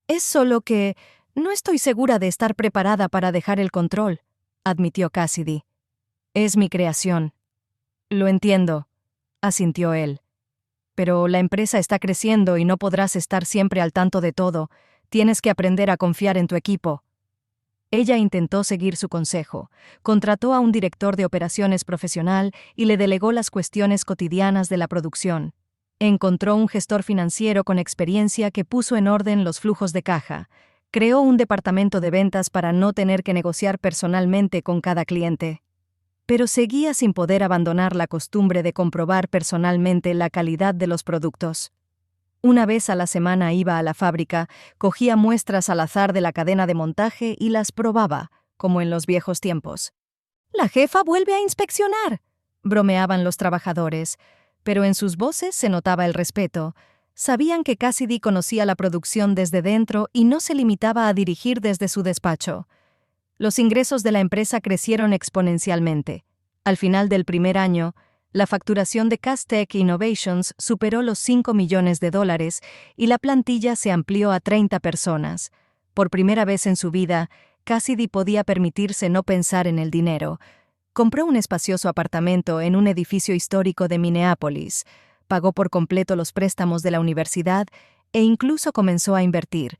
Es solo que no estoy segura de estar preparada para dejar el control», admitió Cassidy. «Es mi creación». «Lo entiendo», asintió él. «Pero la empresa está creciendo y no podrás estar siempre al tanto de todo. Tienes que aprender a confiar en tu equipo». Ella intentó seguir su consejo. Contrató a un director de operaciones profesional y le delegó las cuestiones cotidianas de la producción. Encontró un gestor financiero con experiencia que puso en orden los flujos de caja. Creó un departamento de ventas para no tener que negociar personalmente con cada cliente. Pero seguía sin poder abandonar la costumbre de comprobar personalmente la calidad de los productos. Una vez a la semana iba a la fábrica, cogía muestras al azar de la cadena de montaje y las probaba, como en los viejos tiempos. «La jefa vuelve a inspeccionar», bromeaban los trabajadores, pero en sus voces se notaba el respeto. Sabían que Cassidy conocía la producción desde dentro y no se limitaba a dirigir desde su despacho. Los ingresos de la empresa crecieron exponencialmente. Al final del primer año, la facturación de Castech Innovations superó los $5 millones y la plantilla se amplió a 30 personas. Por primera vez en su vida, Cassidy podía permitirse no pensar en el dinero. Compró un espacioso apartamento en un edificio histórico de Minneapolis, pagó por completo los préstamos de la universidad e incluso comenzó a invertir.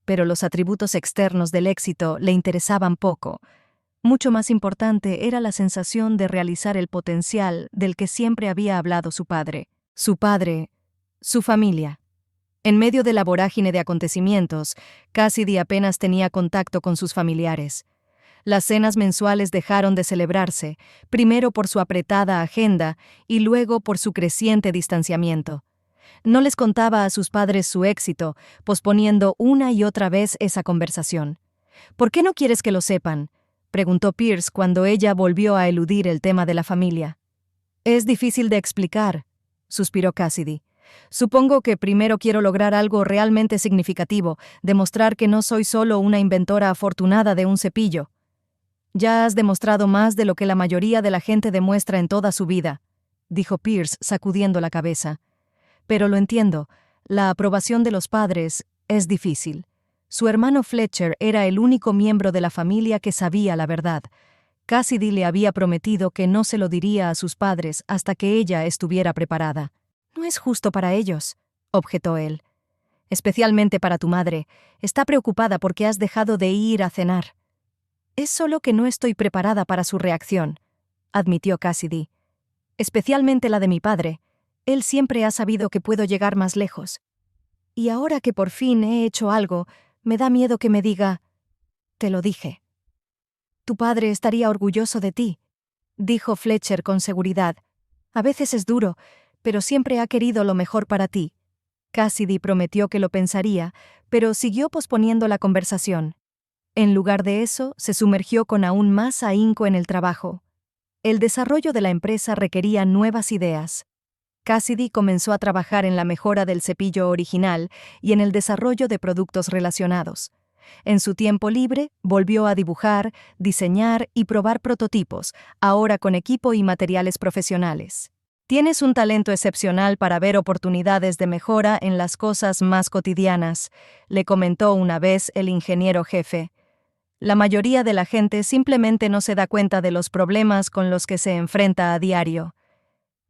Pero los atributos externos del éxito le interesaban poco. Mucho más importante era la sensación de realizar el potencial del que siempre había hablado su padre, su familia. En medio de la vorágine de acontecimientos, Cassidy apenas tenía contacto con sus familiares. Las cenas mensuales dejaron de celebrarse, primero por su apretada agenda y luego por su creciente distanciamiento. No les contaba a sus padres su éxito, posponiendo una y otra vez esa conversación. «¿Por qué no quieres que lo sepan?», preguntó Pierce cuando ella volvió a eludir el tema de la familia. «Es difícil de explicar», suspiró Cassidy. «Supongo que primero quiero lograr algo realmente significativo, demostrar que no soy solo una inventora afortunada de un cepillo». «Ya has demostrado más de lo que la mayoría de la gente demuestra en toda su vida», dijo Pierce sacudiendo la cabeza. «Pero lo entiendo, la aprobación de los padres es difícil». Su hermano Fletcher era el único miembro de la familia que sabía la verdad. Cassidy le había prometido que no se lo diría a sus padres hasta que ella estuviera preparada. «No es justo para ellos», objetó él. «Especialmente para tu madre. Está preocupada porque has dejado de ir a cenar». «Es solo que no estoy preparada para su reacción», admitió Cassidy. «Especialmente la de mi padre. Él siempre ha sabido que puedo llegar más lejos. Y ahora que por fin he hecho algo, me da miedo que me diga, te lo dije». «Tu padre estaría orgulloso de ti», dijo Fletcher con seguridad. «A veces es duro, pero siempre ha querido lo mejor para ti». Cassidy prometió que lo pensaría, pero siguió posponiendo la conversación. En lugar de eso, se sumergió con aún más ahínco en el trabajo. El desarrollo de la empresa requería nuevas ideas. Cassidy comenzó a trabajar en la mejora del cepillo original y en el desarrollo de productos relacionados. En su tiempo libre, volvió a dibujar, diseñar y probar prototipos, ahora con equipo y materiales profesionales. «Tienes un talento excepcional para ver oportunidades de mejora en las cosas más cotidianas», le comentó una vez el ingeniero jefe. «La mayoría de la gente simplemente no se da cuenta de los problemas con los que se enfrenta a diario».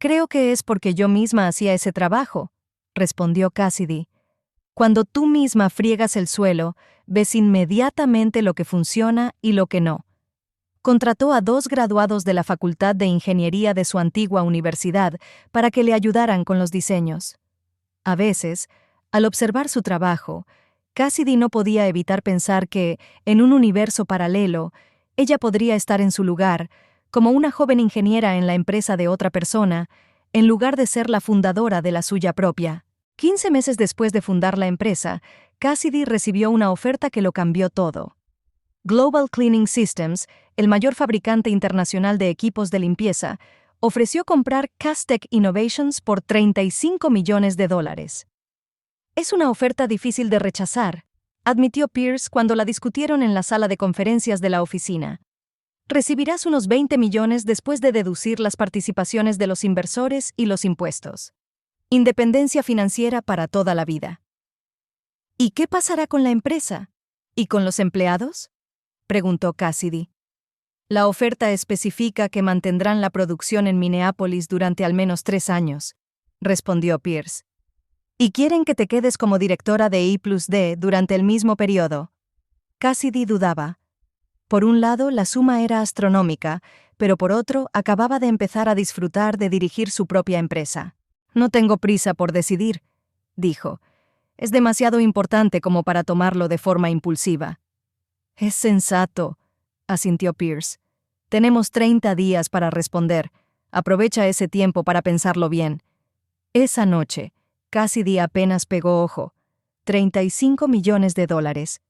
«Creo que es porque yo misma hacía ese trabajo», respondió Cassidy. «Cuando tú misma friegas el suelo, ves inmediatamente lo que funciona y lo que no». Contrató a 2 graduados de la Facultad de Ingeniería de su antigua universidad para que le ayudaran con los diseños. A veces, al observar su trabajo, Cassidy no podía evitar pensar que, en un universo paralelo, ella podría estar en su lugar, como una joven ingeniera en la empresa de otra persona, en lugar de ser la fundadora de la suya propia. 15 meses después de fundar la empresa, Cassidy recibió una oferta que lo cambió todo. Global Cleaning Systems, el mayor fabricante internacional de equipos de limpieza, ofreció comprar Castech Innovations por $35 millones. Es una oferta difícil de rechazar, admitió Pierce cuando la discutieron en la sala de conferencias de la oficina. Recibirás unos 20 millones después de deducir las participaciones de los inversores y los impuestos. Independencia financiera para toda la vida. ¿Y qué pasará con la empresa? ¿Y con los empleados?, preguntó Cassidy. La oferta especifica que mantendrán la producción en Minneapolis durante al menos 3 años, respondió Pierce. Y quieren que te quedes como directora de I+D durante el mismo periodo. Cassidy dudaba. Por un lado, la suma era astronómica, pero por otro, acababa de empezar a disfrutar de dirigir su propia empresa. No tengo prisa por decidir, dijo. Es demasiado importante como para tomarlo de forma impulsiva. Es sensato, asintió Pierce. Tenemos 30 días para responder. Aprovecha ese tiempo para pensarlo bien. Esa noche, Cassidy apenas pegó ojo. $35 millones.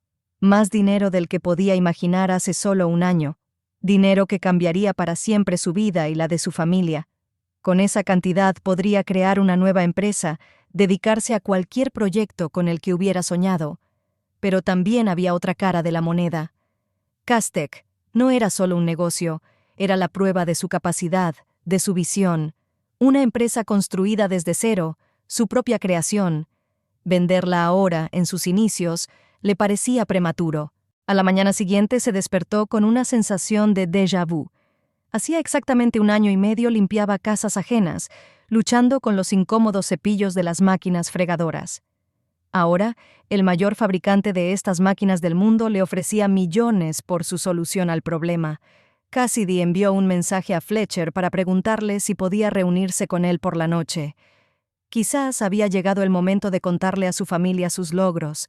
Más dinero del que podía imaginar hace solo un año. Dinero que cambiaría para siempre su vida y la de su familia. Con esa cantidad podría crear una nueva empresa, dedicarse a cualquier proyecto con el que hubiera soñado. Pero también había otra cara de la moneda. Castech no era solo un negocio, era la prueba de su capacidad, de su visión. Una empresa construida desde cero, su propia creación. Venderla ahora, en sus inicios, le parecía prematuro. A la mañana siguiente se despertó con una sensación de déjà vu. Hacía exactamente 1 año y medio limpiaba casas ajenas, luchando con los incómodos cepillos de las máquinas fregadoras. Ahora, el mayor fabricante de estas máquinas del mundo le ofrecía millones por su solución al problema. Cassidy envió un mensaje a Fletcher para preguntarle si podía reunirse con él por la noche. Quizás había llegado el momento de contarle a su familia sus logros,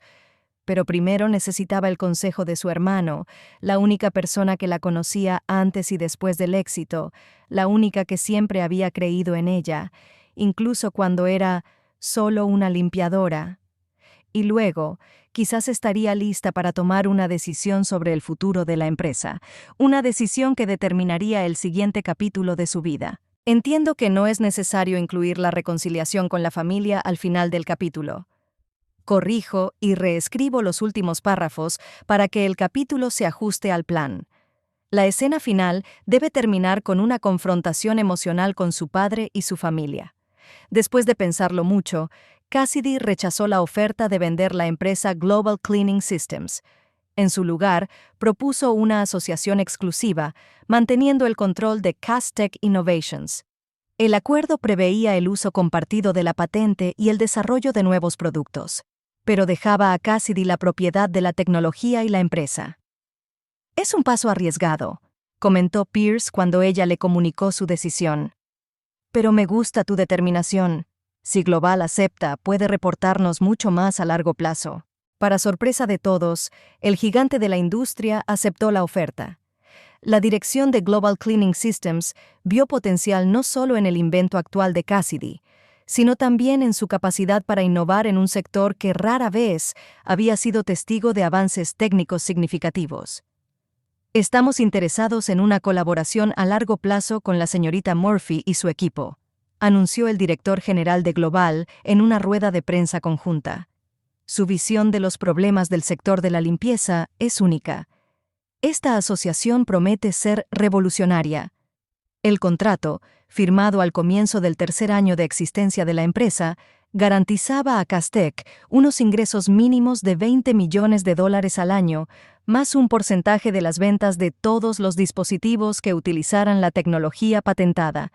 pero primero necesitaba el consejo de su hermano, la única persona que la conocía antes y después del éxito, la única que siempre había creído en ella, incluso cuando era solo una limpiadora. Y luego, quizás estaría lista para tomar una decisión sobre el futuro de la empresa, una decisión que determinaría el siguiente capítulo de su vida. Entiendo que no es necesario incluir la reconciliación con la familia al final del capítulo. Corrijo y reescribo los últimos párrafos para que el capítulo se ajuste al plan. La escena final debe terminar con una confrontación emocional con su padre y su familia. Después de pensarlo mucho, Cassidy rechazó la oferta de vender la empresa Global Cleaning Systems. En su lugar, propuso una asociación exclusiva, manteniendo el control de Castech Innovations. El acuerdo preveía el uso compartido de la patente y el desarrollo de nuevos productos, pero dejaba a Cassidy la propiedad de la tecnología y la empresa. Es un paso arriesgado, comentó Pierce cuando ella le comunicó su decisión. Pero me gusta tu determinación. Si Global acepta, puede reportarnos mucho más a largo plazo. Para sorpresa de todos, el gigante de la industria aceptó la oferta. La dirección de Global Cleaning Systems vio potencial no solo en el invento actual de Cassidy, sino también en su capacidad para innovar en un sector que rara vez había sido testigo de avances técnicos significativos. Estamos interesados en una colaboración a largo plazo con la señorita Murphy y su equipo, anunció el director general de Global en una rueda de prensa conjunta. Su visión de los problemas del sector de la limpieza es única. Esta asociación promete ser revolucionaria. El contrato, firmado al comienzo del 3er año de existencia de la empresa, garantizaba a Castech unos ingresos mínimos de $20 millones al año, más un porcentaje de las ventas de todos los dispositivos que utilizaran la tecnología patentada.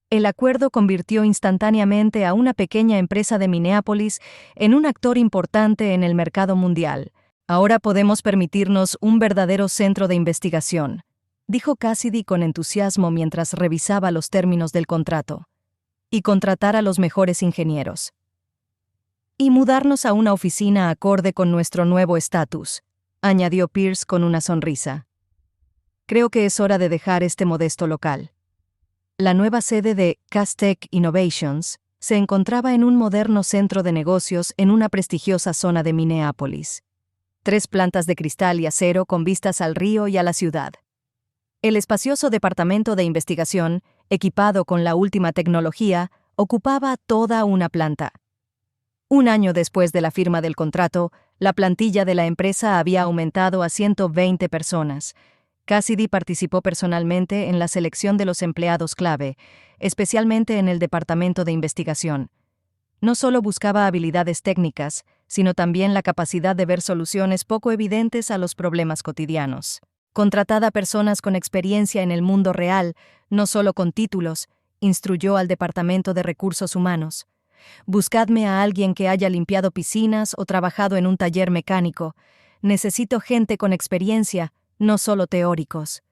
El acuerdo convirtió instantáneamente a una pequeña empresa de Minneapolis en un actor importante en el mercado mundial. Ahora podemos permitirnos un verdadero centro de investigación, dijo Cassidy con entusiasmo mientras revisaba los términos del contrato. Y contratar a los mejores ingenieros. Y mudarnos a una oficina acorde con nuestro nuevo estatus, añadió Pierce con una sonrisa. Creo que es hora de dejar este modesto local. La nueva sede de Castech Innovations se encontraba en un moderno centro de negocios en una prestigiosa zona de Minneapolis. 3 plantas de cristal y acero con vistas al río y a la ciudad. El espacioso departamento de investigación, equipado con la última tecnología, ocupaba toda una planta. Un año después de la firma del contrato, la plantilla de la empresa había aumentado a 120 personas. Cassidy participó personalmente en la selección de los empleados clave, especialmente en el departamento de investigación. No solo buscaba habilidades técnicas, sino también la capacidad de ver soluciones poco evidentes a los problemas cotidianos. Contratada a personas con experiencia en el mundo real, no solo con títulos, instruyó al Departamento de Recursos Humanos. Buscadme a alguien que haya limpiado piscinas o trabajado en un taller mecánico. Necesito gente con experiencia, no solo teóricos.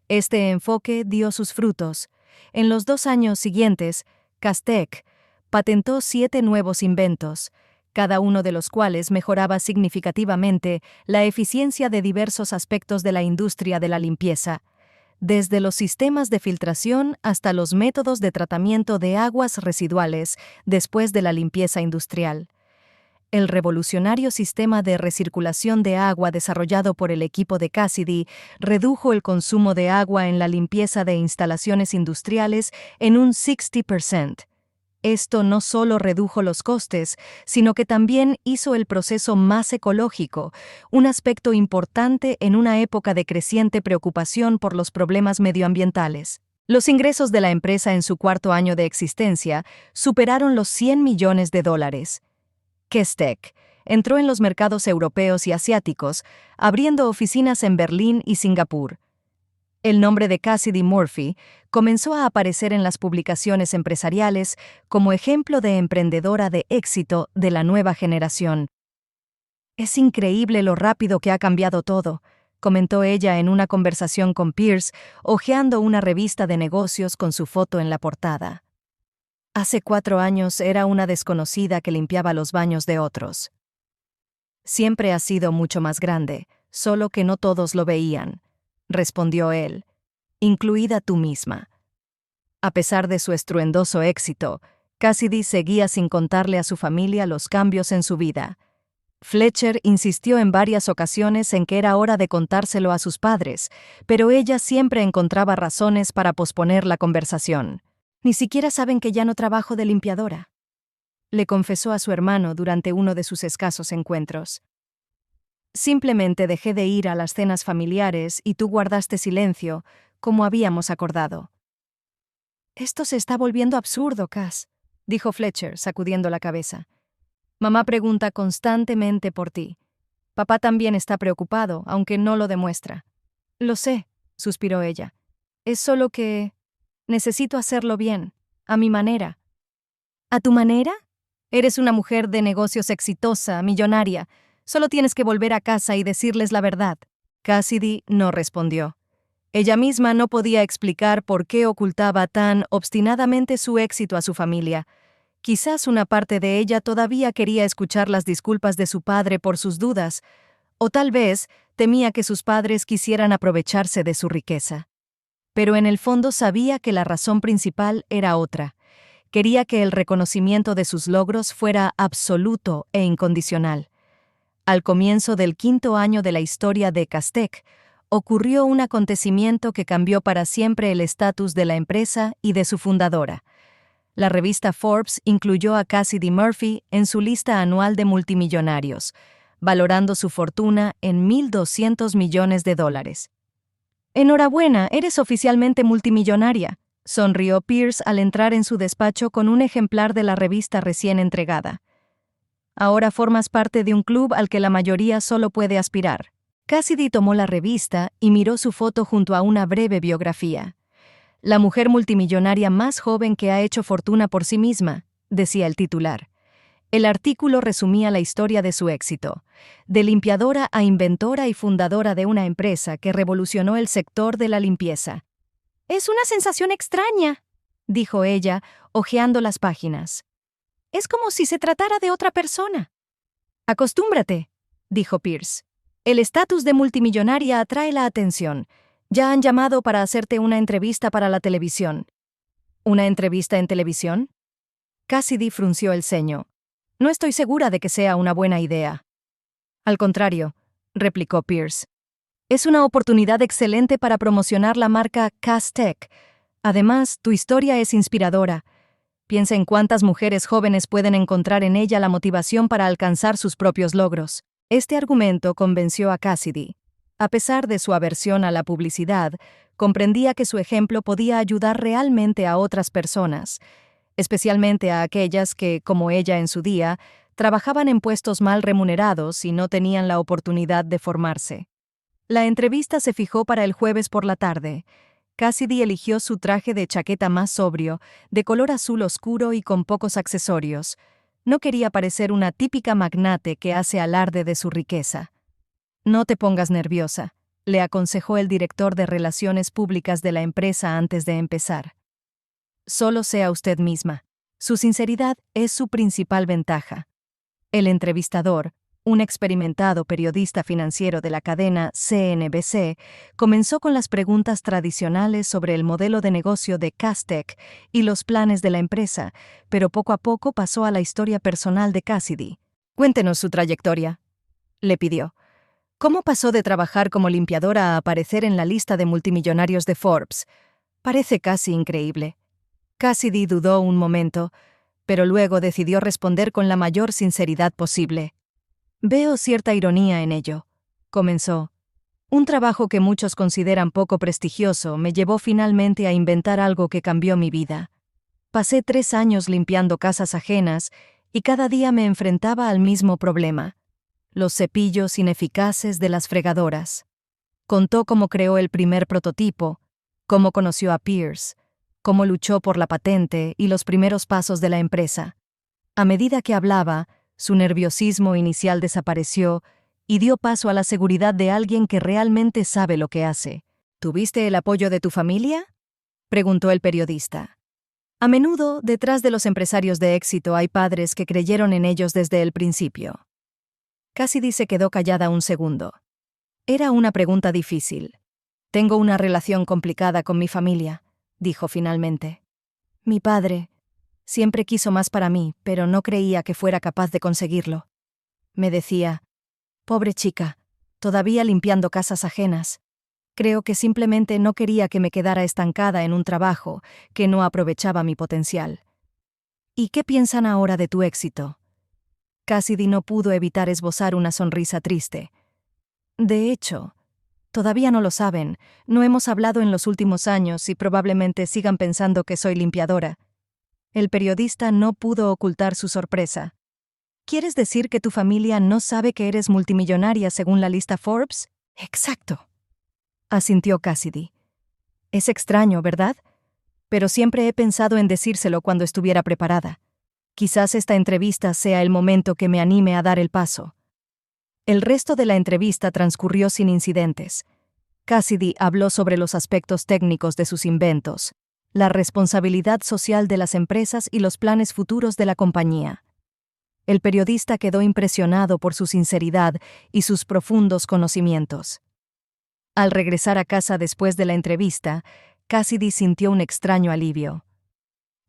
Este enfoque dio sus frutos. En los 2 años siguientes, Castec patentó 7 nuevos inventos, cada uno de los cuales mejoraba significativamente la eficiencia de diversos aspectos de la industria de la limpieza, desde los sistemas de filtración hasta los métodos de tratamiento de aguas residuales después de la limpieza industrial. El revolucionario sistema de recirculación de agua desarrollado por el equipo de Cassidy redujo el consumo de agua en la limpieza de instalaciones industriales en un 60%. Esto no solo redujo los costes, sino que también hizo el proceso más ecológico, un aspecto importante en una época de creciente preocupación por los problemas medioambientales. Los ingresos de la empresa en su 4º año de existencia superaron los $100 millones. Castec entró en los mercados europeos y asiáticos, abriendo oficinas en Berlín y Singapur. El nombre de Cassidy Murphy comenzó a aparecer en las publicaciones empresariales como ejemplo de emprendedora de éxito de la nueva generación. «Es increíble lo rápido que ha cambiado todo», comentó ella en una conversación con Pierce, hojeando una revista de negocios con su foto en la portada. Hace 4 años era una desconocida que limpiaba los baños de otros. Siempre ha sido mucho más grande, solo que no todos lo veían, respondió él, incluida tú misma. A pesar de su estruendoso éxito, Cassidy seguía sin contarle a su familia los cambios en su vida. Fletcher insistió en varias ocasiones en que era hora de contárselo a sus padres, pero ella siempre encontraba razones para posponer la conversación. «Ni siquiera saben que ya no trabajo de limpiadora», le confesó a su hermano durante uno de sus escasos encuentros. «Simplemente dejé de ir a las cenas familiares y tú guardaste silencio, como habíamos acordado». «Esto se está volviendo absurdo, Cass», dijo Fletcher, sacudiendo la cabeza. «Mamá pregunta constantemente por ti. Papá también está preocupado, aunque no lo demuestra». «Lo sé», suspiró ella. «Es solo que necesito hacerlo bien, a mi manera». «¿A tu manera? Eres una mujer de negocios exitosa, millonaria. Solo tienes que volver a casa y decirles la verdad». Cassidy no respondió. Ella misma no podía explicar por qué ocultaba tan obstinadamente su éxito a su familia. Quizás una parte de ella todavía quería escuchar las disculpas de su padre por sus dudas, o tal vez temía que sus padres quisieran aprovecharse de su riqueza. Pero en el fondo sabía que la razón principal era otra. Quería que el reconocimiento de sus logros fuera absoluto e incondicional. Al comienzo del 5º año de la historia de Castec, ocurrió un acontecimiento que cambió para siempre el estatus de la empresa y de su fundadora. La revista Forbes incluyó a Cassidy Murphy en su lista anual de multimillonarios, valorando su fortuna en $1.200 millones. «Enhorabuena, eres oficialmente multimillonaria», sonrió Pierce al entrar en su despacho con un ejemplar de la revista recién entregada. «Ahora formas parte de un club al que la mayoría solo puede aspirar». Cassidy tomó la revista y miró su foto junto a una breve biografía. «La mujer multimillonaria más joven que ha hecho fortuna por sí misma», decía el titular. El artículo resumía la historia de su éxito, de limpiadora a inventora y fundadora de una empresa que revolucionó el sector de la limpieza. «Es una sensación extraña», dijo ella, hojeando las páginas. «Es como si se tratara de otra persona». «Acostúmbrate», dijo Pierce. «El estatus de multimillonaria atrae la atención. Ya han llamado para hacerte una entrevista para la televisión». «¿Una entrevista en televisión?» Cassidy frunció el ceño. «No estoy segura de que sea una buena idea». «Al contrario, replicó Pierce. Es una oportunidad excelente para promocionar la marca Cass-Tech. Además, tu historia es inspiradora. Piensa en cuántas mujeres jóvenes pueden encontrar en ella la motivación para alcanzar sus propios logros. Este argumento convenció a Cassidy. A pesar de su aversión a la publicidad, comprendía que su ejemplo podía ayudar realmente a otras personas, especialmente a aquellas que, como ella en su día, trabajaban en puestos mal remunerados y no tenían la oportunidad de formarse. La entrevista se fijó para el jueves por la tarde. Cassidy eligió su traje de chaqueta más sobrio, de color azul oscuro y con pocos accesorios. No quería parecer una típica magnate que hace alarde de su riqueza. No te pongas nerviosa, le aconsejó el director de Relaciones Públicas de la empresa antes de empezar. Solo sea usted misma. Su sinceridad es su principal ventaja. El entrevistador, un experimentado periodista financiero de la cadena CNBC, comenzó con las preguntas tradicionales sobre el modelo de negocio de Cass-Tech y los planes de la empresa, pero poco a poco pasó a la historia personal de Cassidy. Cuéntenos su trayectoria, le pidió. ¿Cómo pasó de trabajar como limpiadora a aparecer en la lista de multimillonarios de Forbes? Parece casi increíble. Cassidy dudó un momento, pero luego decidió responder con la mayor sinceridad posible. Veo cierta ironía en ello, comenzó. Un trabajo que muchos consideran poco prestigioso me llevó finalmente a inventar algo que cambió mi vida. Pasé 3 años limpiando casas ajenas y cada día me enfrentaba al mismo problema: los cepillos ineficaces de las fregadoras. Contó cómo creó el primer prototipo, cómo conoció a Pierce, cómo luchó por la patente y los primeros pasos de la empresa. A medida que hablaba, su nerviosismo inicial desapareció y dio paso a la seguridad de alguien que realmente sabe lo que hace. ¿Tuviste el apoyo de tu familia?, preguntó el periodista. A menudo, detrás de los empresarios de éxito hay padres que creyeron en ellos desde el principio. Cassidy se quedó callada un segundo. Era una pregunta difícil. Tengo una relación complicada con mi familia, dijo finalmente. Mi padre siempre quiso más para mí, pero no creía que fuera capaz de conseguirlo. Me decía, pobre chica, todavía limpiando casas ajenas. Creo que simplemente no quería que me quedara estancada en un trabajo que no aprovechaba mi potencial. ¿Y qué piensan ahora de tu éxito? Cassidy no pudo evitar esbozar una sonrisa triste. De hecho, todavía no lo saben, no hemos hablado en los últimos años y probablemente sigan pensando que soy limpiadora. El periodista no pudo ocultar su sorpresa. ¿Quieres decir que tu familia no sabe que eres multimillonaria según la lista Forbes? Exacto, asintió Cassidy. Es extraño, ¿verdad? Pero siempre he pensado en decírselo cuando estuviera preparada. Quizás esta entrevista sea el momento que me anime a dar el paso. El resto de la entrevista transcurrió sin incidentes. Cassidy habló sobre los aspectos técnicos de sus inventos, la responsabilidad social de las empresas y los planes futuros de la compañía. El periodista quedó impresionado por su sinceridad y sus profundos conocimientos. Al regresar a casa después de la entrevista, Cassidy sintió un extraño alivio.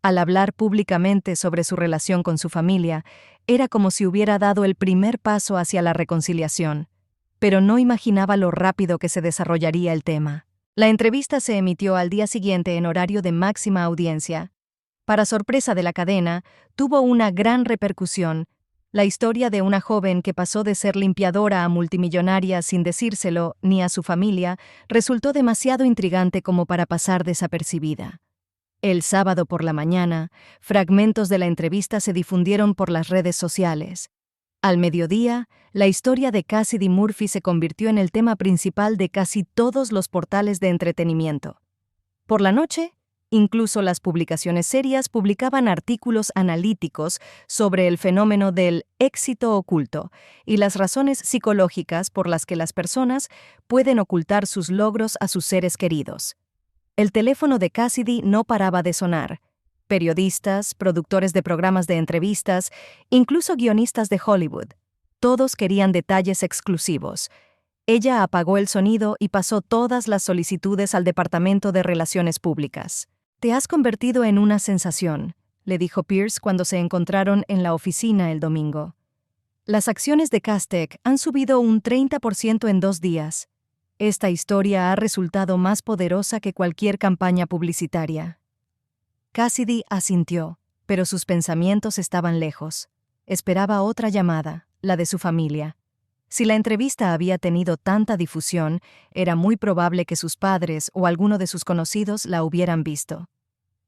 Al hablar públicamente sobre su relación con su familia, era como si hubiera dado el primer paso hacia la reconciliación, pero no imaginaba lo rápido que se desarrollaría el tema. La entrevista se emitió al día siguiente en horario de máxima audiencia. Para sorpresa de la cadena, tuvo una gran repercusión. La historia de una joven que pasó de ser limpiadora a multimillonaria sin decírselo ni a su familia resultó demasiado intrigante como para pasar desapercibida. El sábado por la mañana, fragmentos de la entrevista se difundieron por las redes sociales. Al mediodía, la historia de Cassidy Murphy se convirtió en el tema principal de casi todos los portales de entretenimiento. Por la noche, incluso las publicaciones serias publicaban artículos analíticos sobre el fenómeno del éxito oculto y las razones psicológicas por las que las personas pueden ocultar sus logros a sus seres queridos. El teléfono de Cassidy no paraba de sonar. Periodistas, productores de programas de entrevistas, incluso guionistas de Hollywood. Todos querían detalles exclusivos. Ella apagó el sonido y pasó todas las solicitudes al Departamento de Relaciones Públicas. «Te has convertido en una sensación», le dijo Pierce cuando se encontraron en la oficina el domingo. Las acciones de Castec han subido un 30% en 2 días. Esta historia ha resultado más poderosa que cualquier campaña publicitaria. Cassidy asintió, pero sus pensamientos estaban lejos. Esperaba otra llamada, la de su familia. Si la entrevista había tenido tanta difusión, era muy probable que sus padres o alguno de sus conocidos la hubieran visto.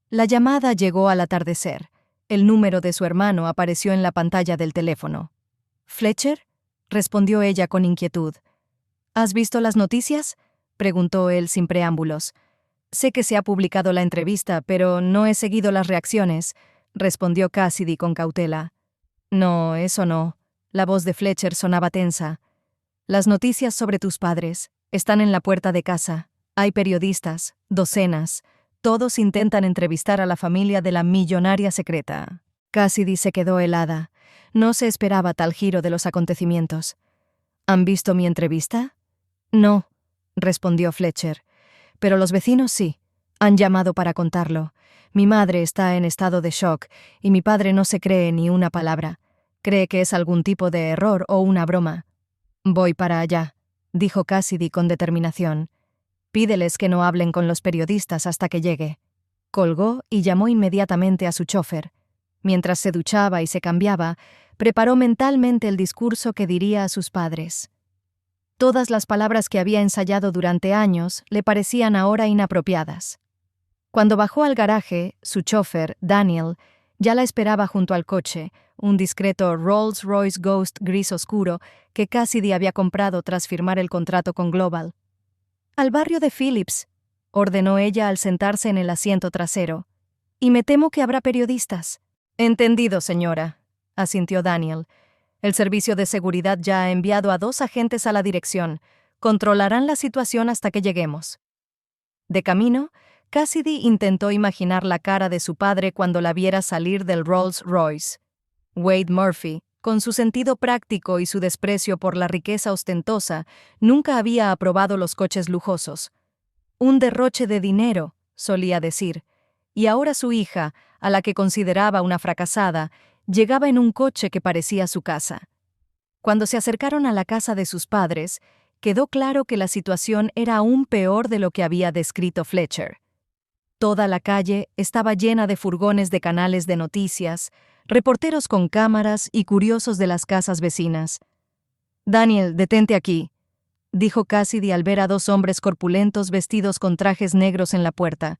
La llamada llegó al atardecer. El número de su hermano apareció en la pantalla del teléfono. «¿Fletcher?», respondió ella con inquietud. «¿Has visto las noticias?», preguntó él sin preámbulos. «Sé que se ha publicado la entrevista, pero no he seguido las reacciones», respondió Cassidy con cautela. «No, eso no». La voz de Fletcher sonaba tensa. «Las noticias sobre tus padres están en la puerta de casa. Hay periodistas, docenas. Todos intentan entrevistar a la familia de la millonaria secreta». Cassidy se quedó helada. No se esperaba tal giro de los acontecimientos. «¿Han visto mi entrevista?». «No», respondió Fletcher. «Pero los vecinos sí. Han llamado para contarlo. Mi madre está en estado de shock y mi padre no se cree ni una palabra. Cree que es algún tipo de error o una broma». «Voy para allá», dijo Cassidy con determinación. «Pídeles que no hablen con los periodistas hasta que llegue». Colgó y llamó inmediatamente a su chofer. Mientras se duchaba y se cambiaba, preparó mentalmente el discurso que diría a sus padres. Todas las palabras que había ensayado durante años le parecían ahora inapropiadas. Cuando bajó al garaje, su chofer, Daniel, ya la esperaba junto al coche, un discreto Rolls-Royce Ghost gris oscuro que Cassidy había comprado tras firmar el contrato con Global. «Al barrio de Phillips», ordenó ella al sentarse en el asiento trasero. «Y me temo que habrá periodistas». «Entendido, señora», asintió Daniel. «El servicio de seguridad ya ha enviado a 2 agentes a la dirección. Controlarán la situación hasta que lleguemos». De camino, Cassidy intentó imaginar la cara de su padre cuando la viera salir del Rolls Royce. Wade Murphy, con su sentido práctico y su desprecio por la riqueza ostentosa, nunca había aprobado los coches lujosos. «Un derroche de dinero», solía decir, y ahora su hija, a la que consideraba una fracasada, llegaba en un coche que parecía su casa. Cuando se acercaron a la casa de sus padres, quedó claro que la situación era aún peor de lo que había descrito Fletcher. Toda la calle estaba llena de furgones de canales de noticias, reporteros con cámaras y curiosos de las casas vecinas. «Daniel, detente aquí», dijo Cassidy al ver a 2 hombres corpulentos vestidos con trajes negros en la puerta.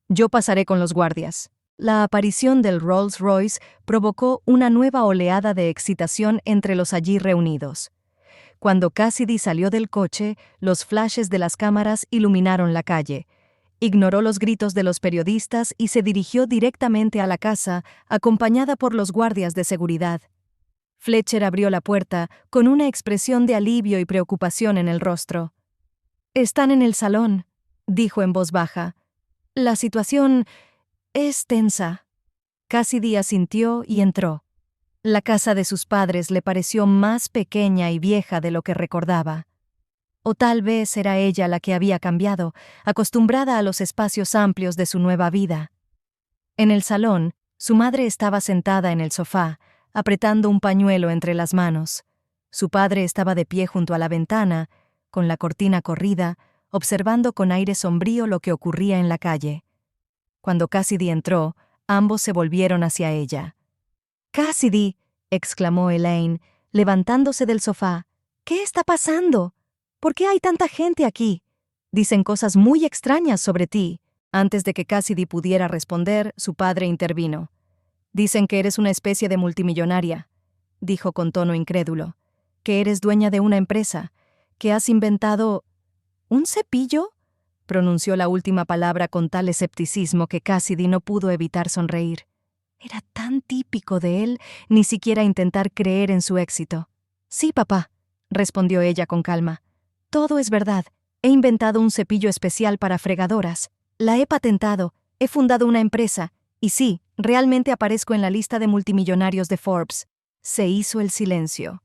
«Yo pasaré con los guardias». La aparición del Rolls Royce provocó una nueva oleada de excitación entre los allí reunidos. Cuando Cassidy salió del coche, los flashes de las cámaras iluminaron la calle. Ignoró los gritos de los periodistas y se dirigió directamente a la casa, acompañada por los guardias de seguridad. Fletcher abrió la puerta con una expresión de alivio y preocupación en el rostro. «Están en el salón», dijo en voz baja. «La situación es tensa». Cassidy asintió y entró. La casa de sus padres le pareció más pequeña y vieja de lo que recordaba. O tal vez era ella la que había cambiado, acostumbrada a los espacios amplios de su nueva vida. En el salón, su madre estaba sentada en el sofá, apretando un pañuelo entre las manos. Su padre estaba de pie junto a la ventana, con la cortina corrida, observando con aire sombrío lo que ocurría en la calle. Cuando Cassidy entró, ambos se volvieron hacia ella. «¡Cassidy!», exclamó Elaine, levantándose del sofá. «¿Qué está pasando? ¿Por qué hay tanta gente aquí? Dicen cosas muy extrañas sobre ti». Antes de que Cassidy pudiera responder, su padre intervino. «Dicen que eres una especie de multimillonaria», dijo con tono incrédulo. «Que eres dueña de una empresa, que has inventado... ¿Un cepillo?», pronunció la última palabra con tal escepticismo que Cassidy no pudo evitar sonreír. Era tan típico de él ni siquiera intentar creer en su éxito. «Sí, papá», respondió ella con calma. «Todo es verdad. He inventado un cepillo especial para fregadoras. La he patentado, he fundado una empresa, y sí, realmente aparezco en la lista de multimillonarios de Forbes». Se hizo el silencio.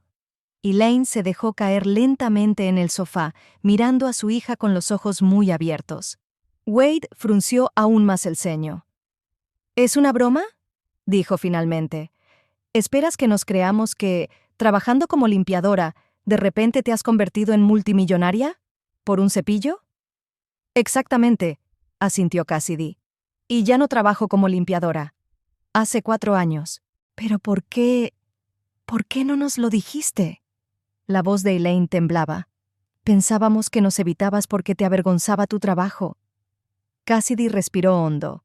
Elaine se dejó caer lentamente en el sofá, mirando a su hija con los ojos muy abiertos. Wade frunció aún más el ceño. «¿Es una broma?», dijo finalmente. «¿Esperas que nos creamos que ¿Trabajando como limpiadora, de repente te has convertido en multimillonaria? ¿Por un cepillo? Exactamente, asintió Cassidy. Y ya no trabajo como limpiadora. Hace 4 años. ¿Pero por qué? ¿Por qué no nos lo dijiste? La voz de Elaine temblaba. Pensábamos que nos evitabas porque te avergonzaba tu trabajo. Cassidy respiró hondo.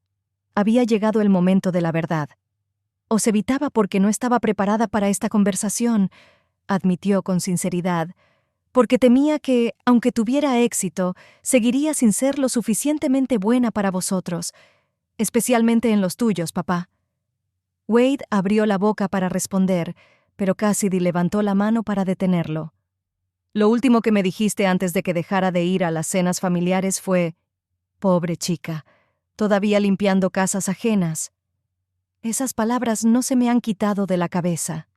Había llegado el momento de la verdad. Os evitaba porque no estaba preparada para esta conversación, admitió con sinceridad, porque temía que, aunque tuviera éxito, seguiría sin ser lo suficientemente buena para vosotros, especialmente en los tuyos, papá. Wade abrió la boca para responder, pero Cassidy levantó la mano para detenerlo. Lo último que me dijiste antes de que dejara de ir a las cenas familiares fue: «Pobre chica, todavía limpiando casas ajenas». Esas palabras no se me han quitado de la cabeza.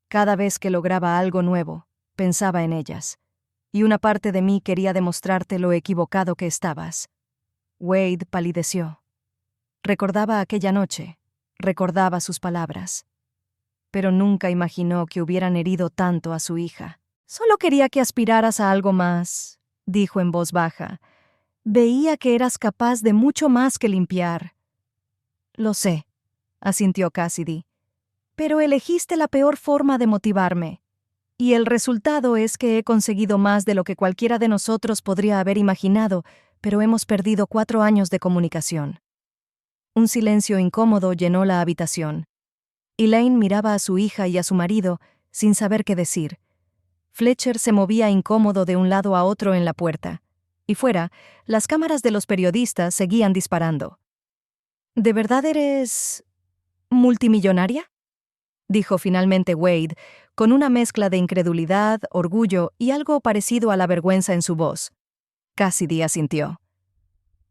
Cada vez que lograba algo nuevo, pensaba en ellas, y una parte de mí quería demostrarte lo equivocado que estabas. Wade palideció. Recordaba aquella noche, recordaba sus palabras, pero nunca imaginó que hubieran herido tanto a su hija. «Solo quería que aspiraras a algo más», dijo en voz baja. «Veía que eras capaz de mucho más que limpiar». «Lo sé», asintió Cassidy, «pero elegiste la peor forma de motivarme. Y el resultado es que he conseguido más de lo que cualquiera de nosotros podría haber imaginado, pero hemos perdido 4 años de comunicación». Un silencio incómodo llenó la habitación. Elaine miraba a su hija y a su marido sin saber qué decir. Fletcher se movía incómodo de un lado a otro en la puerta. Y fuera, las cámaras de los periodistas seguían disparando. «¿De verdad eres multimillonaria?», dijo finalmente Wade, con una mezcla de incredulidad, orgullo y algo parecido a la vergüenza en su voz. Cassidy asintió.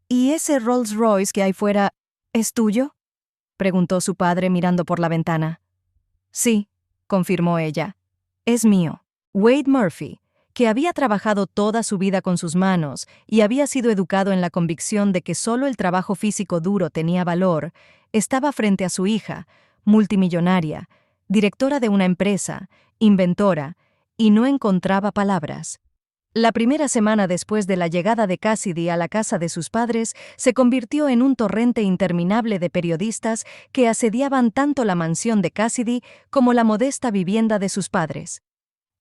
«¿Y ese Rolls Royce que hay fuera es tuyo?», preguntó su padre mirando por la ventana. «Sí», confirmó ella. «Es mío». Wade Murphy, que había trabajado toda su vida con sus manos y había sido educado en la convicción de que solo el trabajo físico duro tenía valor, estaba frente a su hija, multimillonaria, directora de una empresa, inventora, y no encontraba palabras. La primera semana después de la llegada de Cassidy a la casa de sus padres se convirtió en un torrente interminable de periodistas que asediaban tanto la mansión de Cassidy como la modesta vivienda de sus padres.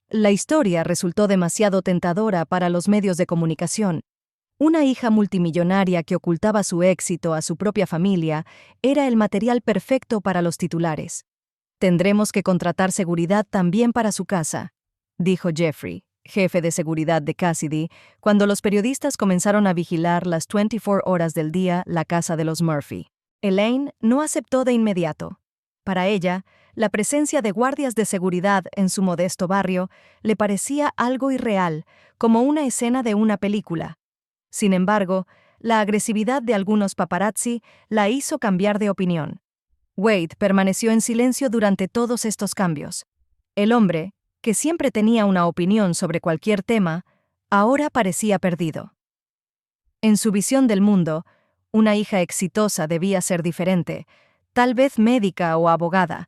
La historia resultó demasiado tentadora para los medios de comunicación. Una hija multimillonaria que ocultaba su éxito a su propia familia era el material perfecto para los titulares. «Tendremos que contratar seguridad también para su casa», dijo Jeffrey, jefe de seguridad de Cassidy, cuando los periodistas comenzaron a vigilar las 24 horas del día la casa de los Murphy. Elaine no aceptó de inmediato. Para ella, la presencia de guardias de seguridad en su modesto barrio le parecía algo irreal, como una escena de una película. Sin embargo, la agresividad de algunos paparazzi la hizo cambiar de opinión. Wade permaneció en silencio durante todos estos cambios. El hombre, que siempre tenía una opinión sobre cualquier tema, ahora parecía perdido. En su visión del mundo, una hija exitosa debía ser diferente, tal vez médica o abogada,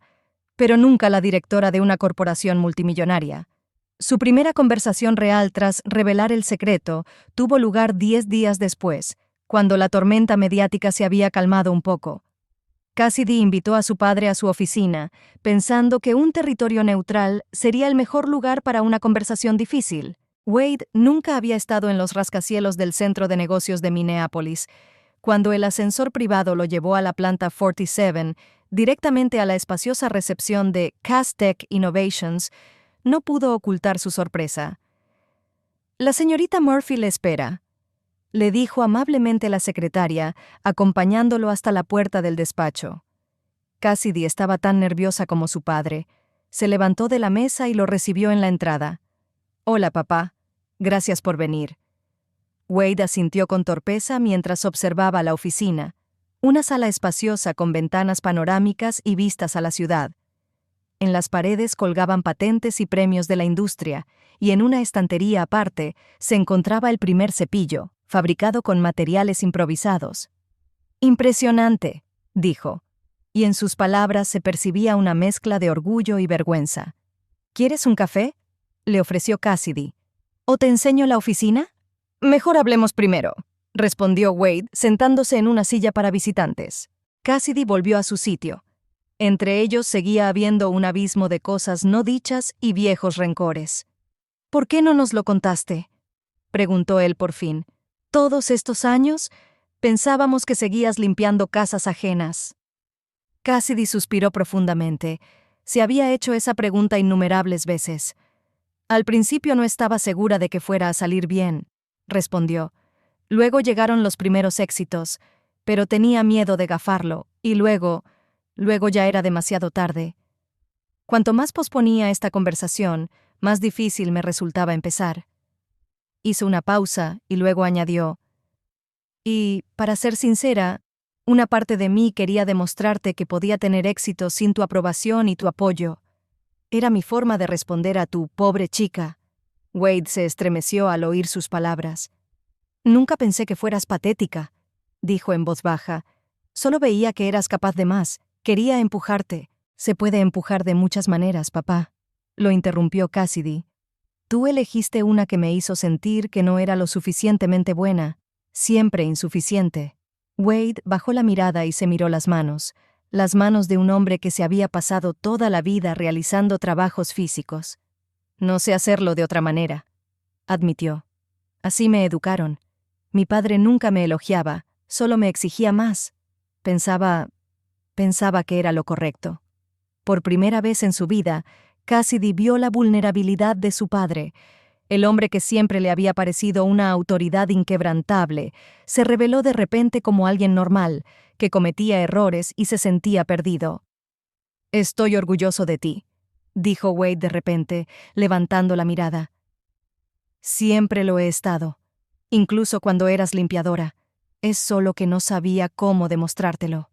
pero nunca la directora de una corporación multimillonaria. Su primera conversación real tras revelar el secreto tuvo lugar 10 días después, cuando la tormenta mediática se había calmado un poco. Cassidy invitó a su padre a su oficina, pensando que un territorio neutral sería el mejor lugar para una conversación difícil. Wade nunca había estado en los rascacielos del centro de negocios de Minneapolis. Cuando el ascensor privado lo llevó a la planta 47, directamente a la espaciosa recepción de Castech Innovations, no pudo ocultar su sorpresa. «La señorita Murphy le espera», le dijo amablemente la secretaria, acompañándolo hasta la puerta del despacho. Cassidy estaba tan nerviosa como su padre. Se levantó de la mesa y lo recibió en la entrada. «Hola, papá. Gracias por venir». Wade asintió con torpeza mientras observaba la oficina, una sala espaciosa con ventanas panorámicas y vistas a la ciudad. En las paredes colgaban patentes y premios de la industria, y en una estantería aparte se encontraba el primer cepillo, fabricado con materiales improvisados. «Impresionante», dijo, y en sus palabras se percibía una mezcla de orgullo y vergüenza. ¿Quieres un café?, le ofreció Cassidy. ¿O te enseño la oficina? Mejor hablemos primero, respondió Wade, sentándose en una silla para visitantes. Cassidy volvió a su sitio. Entre ellos seguía habiendo un abismo de cosas no dichas y viejos rencores. ¿Por qué no nos lo contaste?, preguntó él por fin. Todos estos años pensábamos que seguías limpiando casas ajenas. Cassidy suspiró profundamente. Se había hecho esa pregunta innumerables veces. Al principio no estaba segura de que fuera a salir bien, respondió. Luego llegaron los primeros éxitos, pero tenía miedo de gafarlo, y luego ya era demasiado tarde. Cuanto más posponía esta conversación, más difícil me resultaba empezar. Hizo una pausa y luego añadió: y, para ser sincera, una parte de mí quería demostrarte que podía tener éxito sin tu aprobación y tu apoyo. Era mi forma de responder a tu pobre chica. Wade se estremeció al oír sus palabras. Nunca pensé que fueras patética, dijo en voz baja. Solo veía que eras capaz de más. Quería empujarte. Se puede empujar de muchas maneras, papá, lo interrumpió Cassidy. Tú elegiste una que me hizo sentir que no era lo suficientemente buena, siempre insuficiente. Wade bajó la mirada y se miró las manos de un hombre que se había pasado toda la vida realizando trabajos físicos. No sé hacerlo de otra manera, admitió. Así me educaron. Mi padre nunca me elogiaba, solo me exigía más. Pensaba que era lo correcto. Por primera vez en su vida, Cassidy vio la vulnerabilidad de su padre. El hombre que siempre le había parecido una autoridad inquebrantable, se reveló de repente como alguien normal, que cometía errores y se sentía perdido. «Estoy orgulloso de ti», dijo Wade de repente, levantando la mirada. «Siempre lo he estado, incluso cuando eras limpiadora. Es solo que no sabía cómo demostrártelo».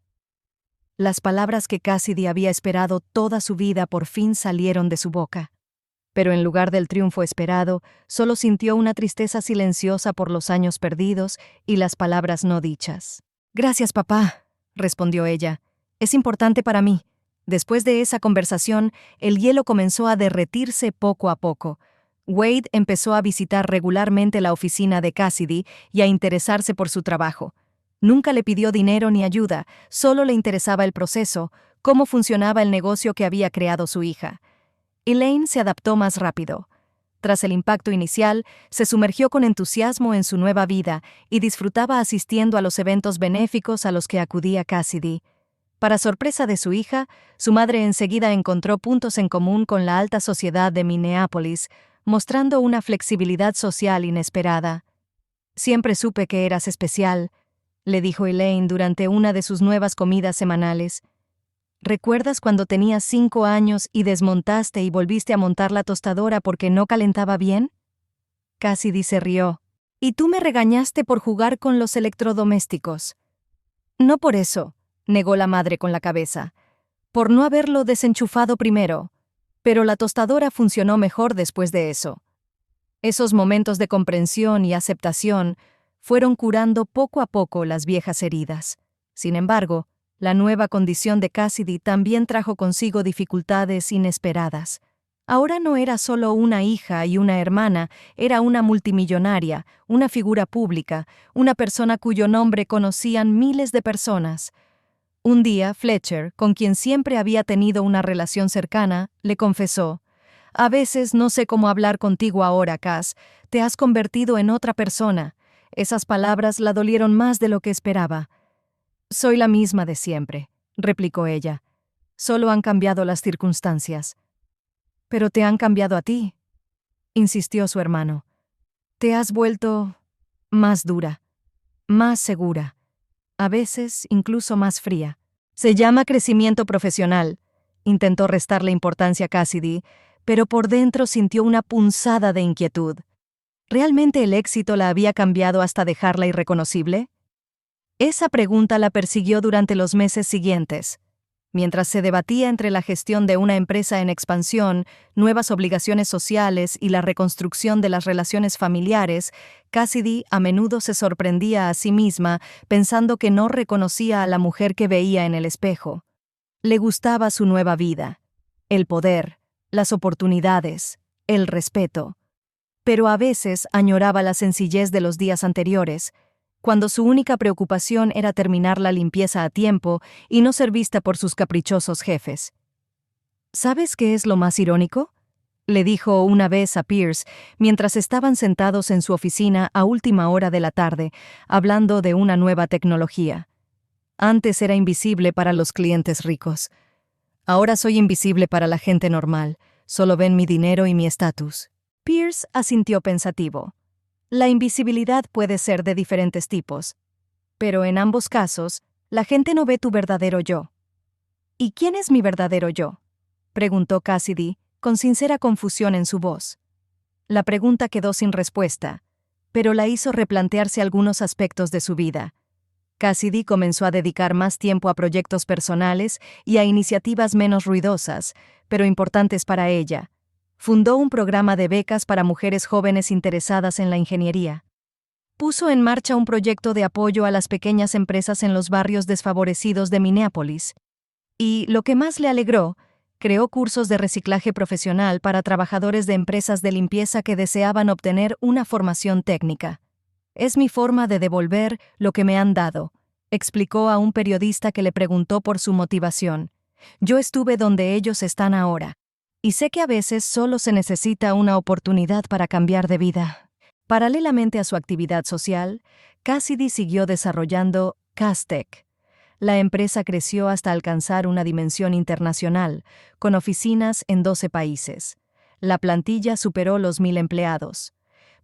Las palabras que Cassidy había esperado toda su vida por fin salieron de su boca. Pero en lugar del triunfo esperado, solo sintió una tristeza silenciosa por los años perdidos y las palabras no dichas. «Gracias, papá», respondió ella. «Es importante para mí». Después de esa conversación, el hielo comenzó a derretirse poco a poco. Wade empezó a visitar regularmente la oficina de Cassidy y a interesarse por su trabajo. Nunca le pidió dinero ni ayuda, solo le interesaba el proceso, cómo funcionaba el negocio que había creado su hija. Elaine se adaptó más rápido. Tras el impacto inicial, se sumergió con entusiasmo en su nueva vida y disfrutaba asistiendo a los eventos benéficos a los que acudía Cassidy. Para sorpresa de su hija, su madre enseguida encontró puntos en común con la alta sociedad de Minneapolis, mostrando una flexibilidad social inesperada. «Siempre supe que eras especial», le dijo Elaine durante una de sus nuevas comidas semanales. «¿Recuerdas cuando tenías 5 años y desmontaste y volviste a montar la tostadora porque no calentaba bien?» Cassidy se rió. «Y tú me regañaste por jugar con los electrodomésticos». «No por eso», negó la madre con la cabeza. «Por no haberlo desenchufado primero. Pero la tostadora funcionó mejor después de eso». Esos momentos de comprensión y aceptación fueron curando poco a poco las viejas heridas. Sin embargo, la nueva condición de Cassidy también trajo consigo dificultades inesperadas. Ahora no era solo una hija y una hermana, era una multimillonaria, una figura pública, una persona cuyo nombre conocían miles de personas. Un día, Fletcher, con quien siempre había tenido una relación cercana, le confesó: «A veces no sé cómo hablar contigo ahora, Cass. Te has convertido en otra persona». Esas palabras la dolieron más de lo que esperaba. «Soy la misma de siempre», replicó ella. «Solo han cambiado las circunstancias». «Pero te han cambiado a ti», insistió su hermano. «Te has vuelto más dura, más segura, a veces incluso más fría». «Se llama crecimiento profesional», intentó restarle importancia a Cassidy, pero por dentro sintió una punzada de inquietud. ¿Realmente el éxito la había cambiado hasta dejarla irreconocible? Esa pregunta la persiguió durante los meses siguientes. Mientras se debatía entre la gestión de una empresa en expansión, nuevas obligaciones sociales y la reconstrucción de las relaciones familiares, Cassidy a menudo se sorprendía a sí misma pensando que no reconocía a la mujer que veía en el espejo. Le gustaba su nueva vida, el poder, las oportunidades, el respeto. Pero a veces añoraba la sencillez de los días anteriores, cuando su única preocupación era terminar la limpieza a tiempo y no ser vista por sus caprichosos jefes. ¿Sabes qué es lo más irónico?, le dijo una vez a Pierce mientras estaban sentados en su oficina a última hora de la tarde, hablando de una nueva tecnología. Antes era invisible para los clientes ricos. Ahora soy invisible para la gente normal. Solo ven mi dinero y mi estatus. Pierce asintió pensativo. La invisibilidad puede ser de diferentes tipos, pero en ambos casos, la gente no ve tu verdadero yo. ¿Y quién es mi verdadero yo?, preguntó Cassidy, con sincera confusión en su voz. La pregunta quedó sin respuesta, pero la hizo replantearse algunos aspectos de su vida. Cassidy comenzó a dedicar más tiempo a proyectos personales y a iniciativas menos ruidosas, pero importantes para ella. Fundó un programa de becas para mujeres jóvenes interesadas en la ingeniería. Puso en marcha un proyecto de apoyo a las pequeñas empresas en los barrios desfavorecidos de Minneapolis. Y, lo que más le alegró, creó cursos de reciclaje profesional para trabajadores de empresas de limpieza que deseaban obtener una formación técnica. «Es mi forma de devolver lo que me han dado», explicó a un periodista que le preguntó por su motivación. «Yo estuve donde ellos están ahora, y sé que a veces solo se necesita una oportunidad para cambiar de vida». Paralelamente a su actividad social, Cassidy siguió desarrollando Castech. La empresa creció hasta alcanzar una dimensión internacional, con oficinas en 12 países. La plantilla superó los 1,000 empleados.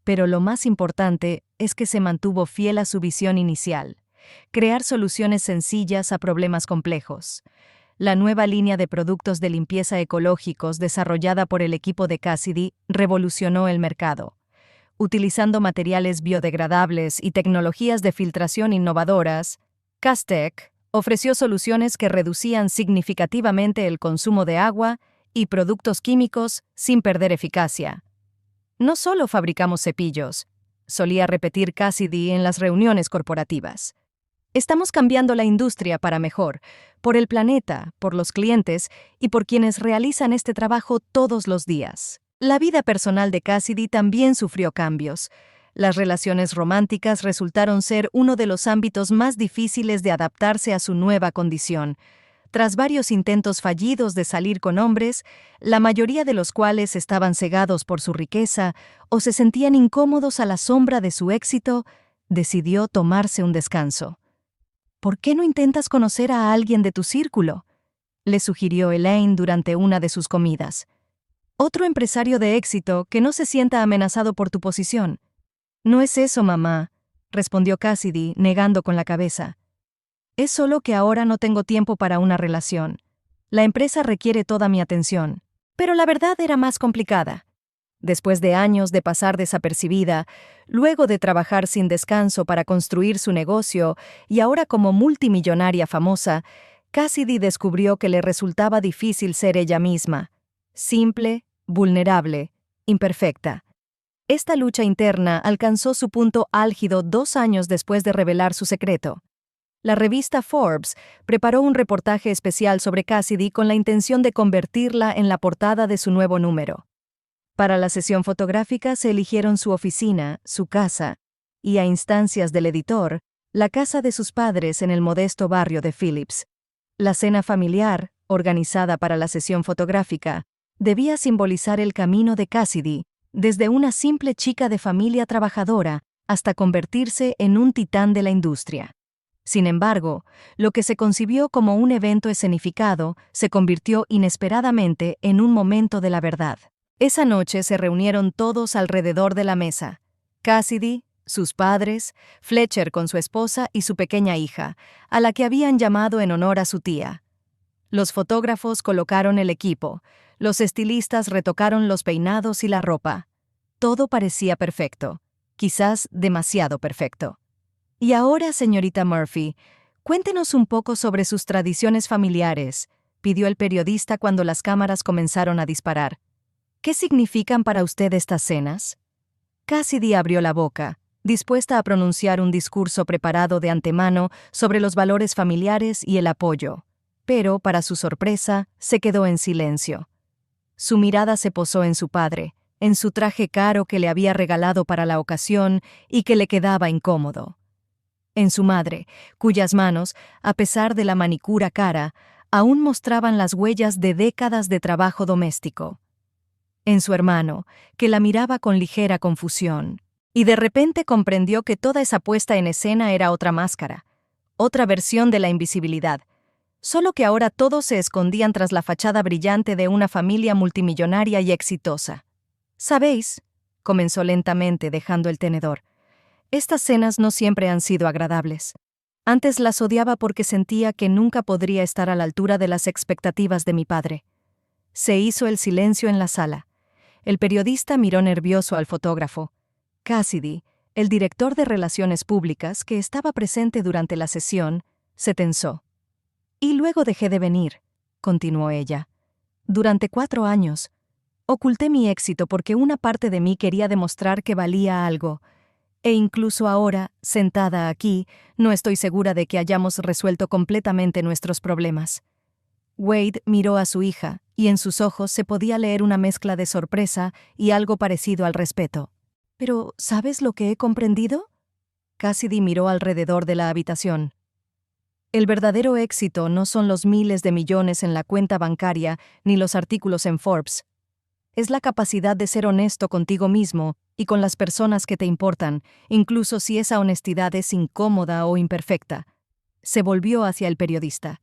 Pero lo más importante es que se mantuvo fiel a su visión inicial: crear soluciones sencillas a problemas complejos. La nueva línea de productos de limpieza ecológicos desarrollada por el equipo de Cassidy revolucionó el mercado. Utilizando materiales biodegradables y tecnologías de filtración innovadoras, Castech ofreció soluciones que reducían significativamente el consumo de agua y productos químicos sin perder eficacia. «No solo fabricamos cepillos», solía repetir Cassidy en las reuniones corporativas. «Estamos cambiando la industria para mejor, por el planeta, por los clientes y por quienes realizan este trabajo todos los días». La vida personal de Cassidy también sufrió cambios. Las relaciones románticas resultaron ser uno de los ámbitos más difíciles de adaptarse a su nueva condición. Tras varios intentos fallidos de salir con hombres, la mayoría de los cuales estaban cegados por su riqueza o se sentían incómodos a la sombra de su éxito, decidió tomarse un descanso. «¿Por qué no intentas conocer a alguien de tu círculo?», le sugirió Elaine durante una de sus comidas. «Otro empresario de éxito que no se sienta amenazado por tu posición». «No es eso, mamá», respondió Cassidy, negando con la cabeza. «Es solo que ahora no tengo tiempo para una relación. La empresa requiere toda mi atención». Pero la verdad era más complicada. Después de años de pasar desapercibida, luego de trabajar sin descanso para construir su negocio y ahora como multimillonaria famosa, Cassidy descubrió que le resultaba difícil ser ella misma. Simple, vulnerable, imperfecta. Esta lucha interna alcanzó su punto álgido 2 años después de revelar su secreto. La revista Forbes preparó un reportaje especial sobre Cassidy con la intención de convertirla en la portada de su nuevo número. Para la sesión fotográfica se eligieron su oficina, su casa, y a instancias del editor, la casa de sus padres en el modesto barrio de Phillips. La cena familiar, organizada para la sesión fotográfica, debía simbolizar el camino de Cassidy, desde una simple chica de familia trabajadora hasta convertirse en un titán de la industria. Sin embargo, lo que se concibió como un evento escenificado se convirtió inesperadamente en un momento de la verdad. Esa noche se reunieron todos alrededor de la mesa: Cassidy, sus padres, Fletcher con su esposa y su pequeña hija, a la que habían llamado en honor a su tía. Los fotógrafos colocaron el equipo, los estilistas retocaron los peinados y la ropa. Todo parecía perfecto, quizás demasiado perfecto. «Y ahora, señorita Murphy, cuéntenos un poco sobre sus tradiciones familiares», pidió el periodista cuando las cámaras comenzaron a disparar. «¿Qué significan para usted estas cenas?». Cassidy abrió la boca, dispuesta a pronunciar un discurso preparado de antemano sobre los valores familiares y el apoyo, pero, para su sorpresa, se quedó en silencio. Su mirada se posó en su padre, en su traje caro que le había regalado para la ocasión y que le quedaba incómodo. En su madre, cuyas manos, a pesar de la manicura cara, aún mostraban las huellas de décadas de trabajo doméstico. En su hermano, que la miraba con ligera confusión, y de repente comprendió que toda esa puesta en escena era otra máscara, otra versión de la invisibilidad, solo que ahora todos se escondían tras la fachada brillante de una familia multimillonaria y exitosa. «¿Sabéis?», comenzó lentamente dejando el tenedor, «estas cenas no siempre han sido agradables. Antes las odiaba porque sentía que nunca podría estar a la altura de las expectativas de mi padre». Se hizo el silencio en la sala. El periodista miró nervioso al fotógrafo. Cassidy, el director de Relaciones Públicas, que estaba presente durante la sesión, se tensó. «Y luego dejé de venir», continuó ella. «Durante 4 años. Oculté mi éxito porque una parte de mí quería demostrar que valía algo. E incluso ahora, sentada aquí, no estoy segura de que hayamos resuelto completamente nuestros problemas». Wade miró a su hija, y en sus ojos se podía leer una mezcla de sorpresa y algo parecido al respeto. «¿Pero sabes lo que he comprendido?». Cassidy miró alrededor de la habitación. «El verdadero éxito no son los miles de millones en la cuenta bancaria ni los artículos en Forbes. Es la capacidad de ser honesto contigo mismo y con las personas que te importan, incluso si esa honestidad es incómoda o imperfecta». Se volvió hacia el periodista.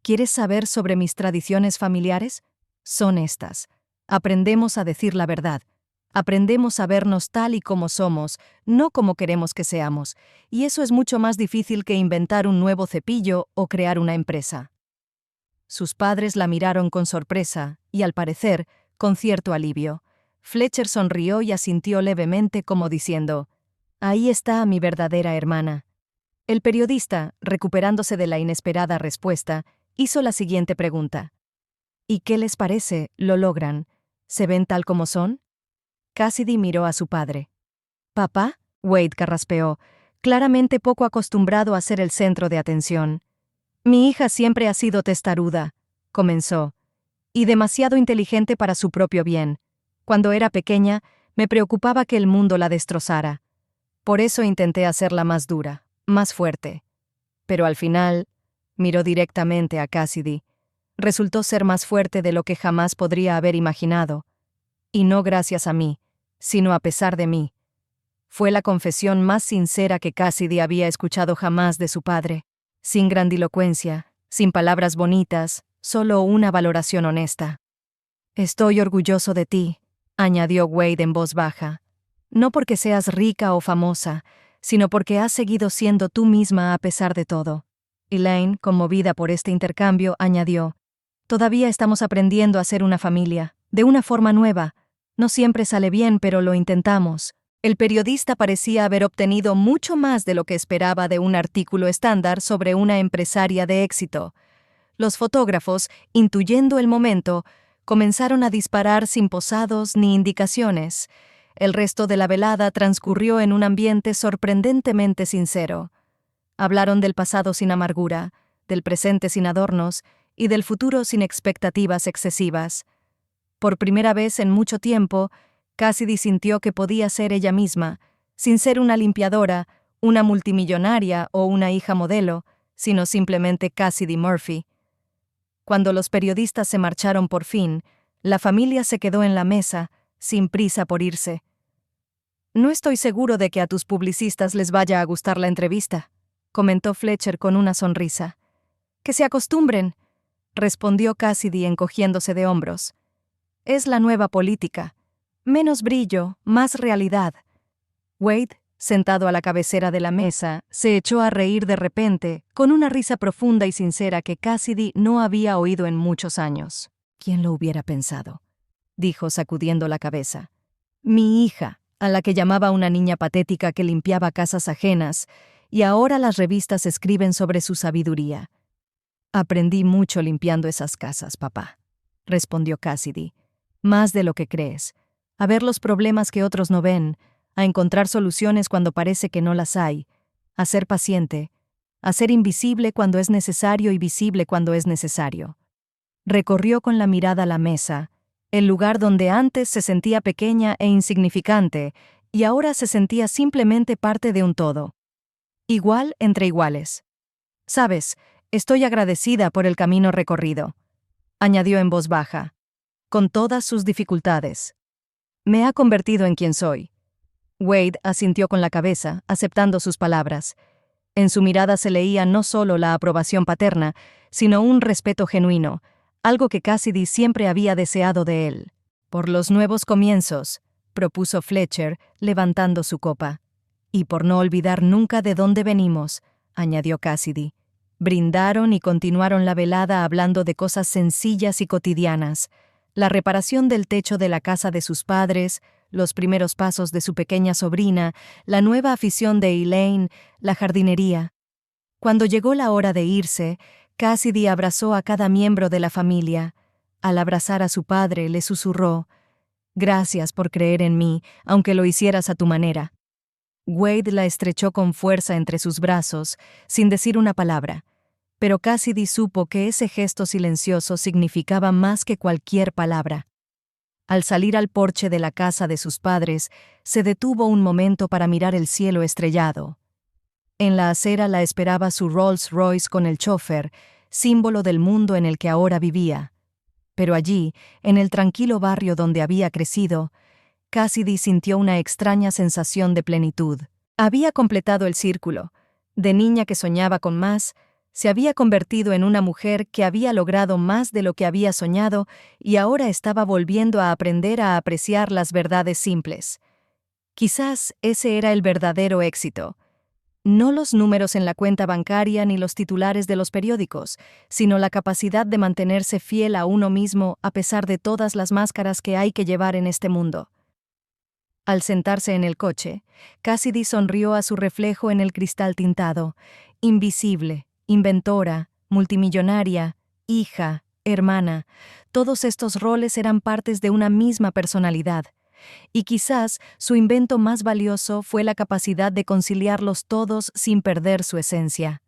«¿Quieres saber sobre mis tradiciones familiares? Son estas. Aprendemos a decir la verdad. Aprendemos a vernos tal y como somos, no como queremos que seamos, y eso es mucho más difícil que inventar un nuevo cepillo o crear una empresa». Sus padres la miraron con sorpresa y, al parecer, con cierto alivio. Fletcher sonrió y asintió levemente como diciendo: «Ahí está mi verdadera hermana». El periodista, recuperándose de la inesperada respuesta, hizo la siguiente pregunta. «¿Y qué les parece? ¿Lo logran? ¿Se ven tal como son?». Cassidy miró a su padre. «¿Papá?», Wade carraspeó, claramente poco acostumbrado a ser el centro de atención. «Mi hija siempre ha sido testaruda», comenzó, «y demasiado inteligente para su propio bien. Cuando era pequeña, me preocupaba que el mundo la destrozara. Por eso intenté hacerla más dura, más fuerte. Pero al final», miró directamente a Cassidy, «resultó ser más fuerte de lo que jamás podría haber imaginado. Y no gracias a mí, sino a pesar de mí». Fue la confesión más sincera que Cassidy había escuchado jamás de su padre. Sin grandilocuencia, sin palabras bonitas, solo una valoración honesta. «Estoy orgulloso de ti», añadió Wade en voz baja. «No porque seas rica o famosa, sino porque has seguido siendo tú misma a pesar de todo». Elaine, conmovida por este intercambio, añadió: «Todavía estamos aprendiendo a ser una familia, de una forma nueva. No siempre sale bien, pero lo intentamos». El periodista parecía haber obtenido mucho más de lo que esperaba de un artículo estándar sobre una empresaria de éxito. Los fotógrafos, intuyendo el momento, comenzaron a disparar sin posados ni indicaciones. El resto de la velada transcurrió en un ambiente sorprendentemente sincero. Hablaron del pasado sin amargura, del presente sin adornos y del futuro sin expectativas excesivas. Por primera vez en mucho tiempo, Cassidy sintió que podía ser ella misma, sin ser una limpiadora, una multimillonaria o una hija modelo, sino simplemente Cassidy Murphy. Cuando los periodistas se marcharon por fin, la familia se quedó en la mesa, sin prisa por irse. «No estoy seguro de que a tus publicistas les vaya a gustar la entrevista», comentó Fletcher con una sonrisa. «Que se acostumbren», respondió Cassidy encogiéndose de hombros. «Es la nueva política. Menos brillo, más realidad». Wade, sentado a la cabecera de la mesa, se echó a reír de repente, con una risa profunda y sincera que Cassidy no había oído en muchos años. «¿Quién lo hubiera pensado?», dijo sacudiendo la cabeza. «Mi hija, a la que llamaba una niña patética que limpiaba casas ajenas, y ahora las revistas escriben sobre su sabiduría». «Aprendí mucho limpiando esas casas, papá», respondió Cassidy. «Más de lo que crees. A ver los problemas que otros no ven, a encontrar soluciones cuando parece que no las hay, a ser paciente, a ser invisible cuando es necesario y visible cuando es necesario». Recorrió con la mirada la mesa, El lugar donde antes se sentía pequeña e insignificante, y ahora se sentía simplemente parte de un todo. Igual entre iguales. Sabes, estoy agradecida por el camino recorrido, añadió en voz baja, con todas sus dificultades. Me ha convertido en quien soy. Wade asintió con la cabeza, aceptando sus palabras. En su mirada se leía no solo la aprobación paterna, sino un respeto genuino, algo que Cassidy siempre había deseado de él. Por los nuevos comienzos, propuso Fletcher, levantando su copa. Y por no olvidar nunca de dónde venimos, añadió Cassidy. Brindaron y continuaron la velada hablando de cosas sencillas y cotidianas, la reparación del techo de la casa de sus padres, los primeros pasos de su pequeña sobrina, la nueva afición de Elaine, la jardinería. Cuando llegó la hora de irse, Cassidy abrazó a cada miembro de la familia. Al abrazar a su padre, le susurró: «Gracias por creer en mí, aunque lo hicieras a tu manera». Wade la estrechó con fuerza entre sus brazos, sin decir una palabra, pero Cassidy supo que ese gesto silencioso significaba más que cualquier palabra. Al salir al porche de la casa de sus padres, se detuvo un momento para mirar el cielo estrellado. En la acera la esperaba su Rolls Royce con el chofer, símbolo del mundo en el que ahora vivía. Pero allí, en el tranquilo barrio donde había crecido, Cassidy sintió una extraña sensación de plenitud. Había completado el círculo. De niña que soñaba con más, se había convertido en una mujer que había logrado más de lo que había soñado y ahora estaba volviendo a aprender a apreciar las verdades simples. Quizás ese era el verdadero éxito. No los números en la cuenta bancaria ni los titulares de los periódicos, sino la capacidad de mantenerse fiel a uno mismo a pesar de todas las máscaras que hay que llevar en este mundo. Al sentarse en el coche, Cassidy sonrió a su reflejo en el cristal tintado, invisible, inventora, multimillonaria, hija, hermana. Todos estos roles eran partes de una misma personalidad. Y quizás su invento más valioso fue la capacidad de conciliarlos todos sin perder su esencia.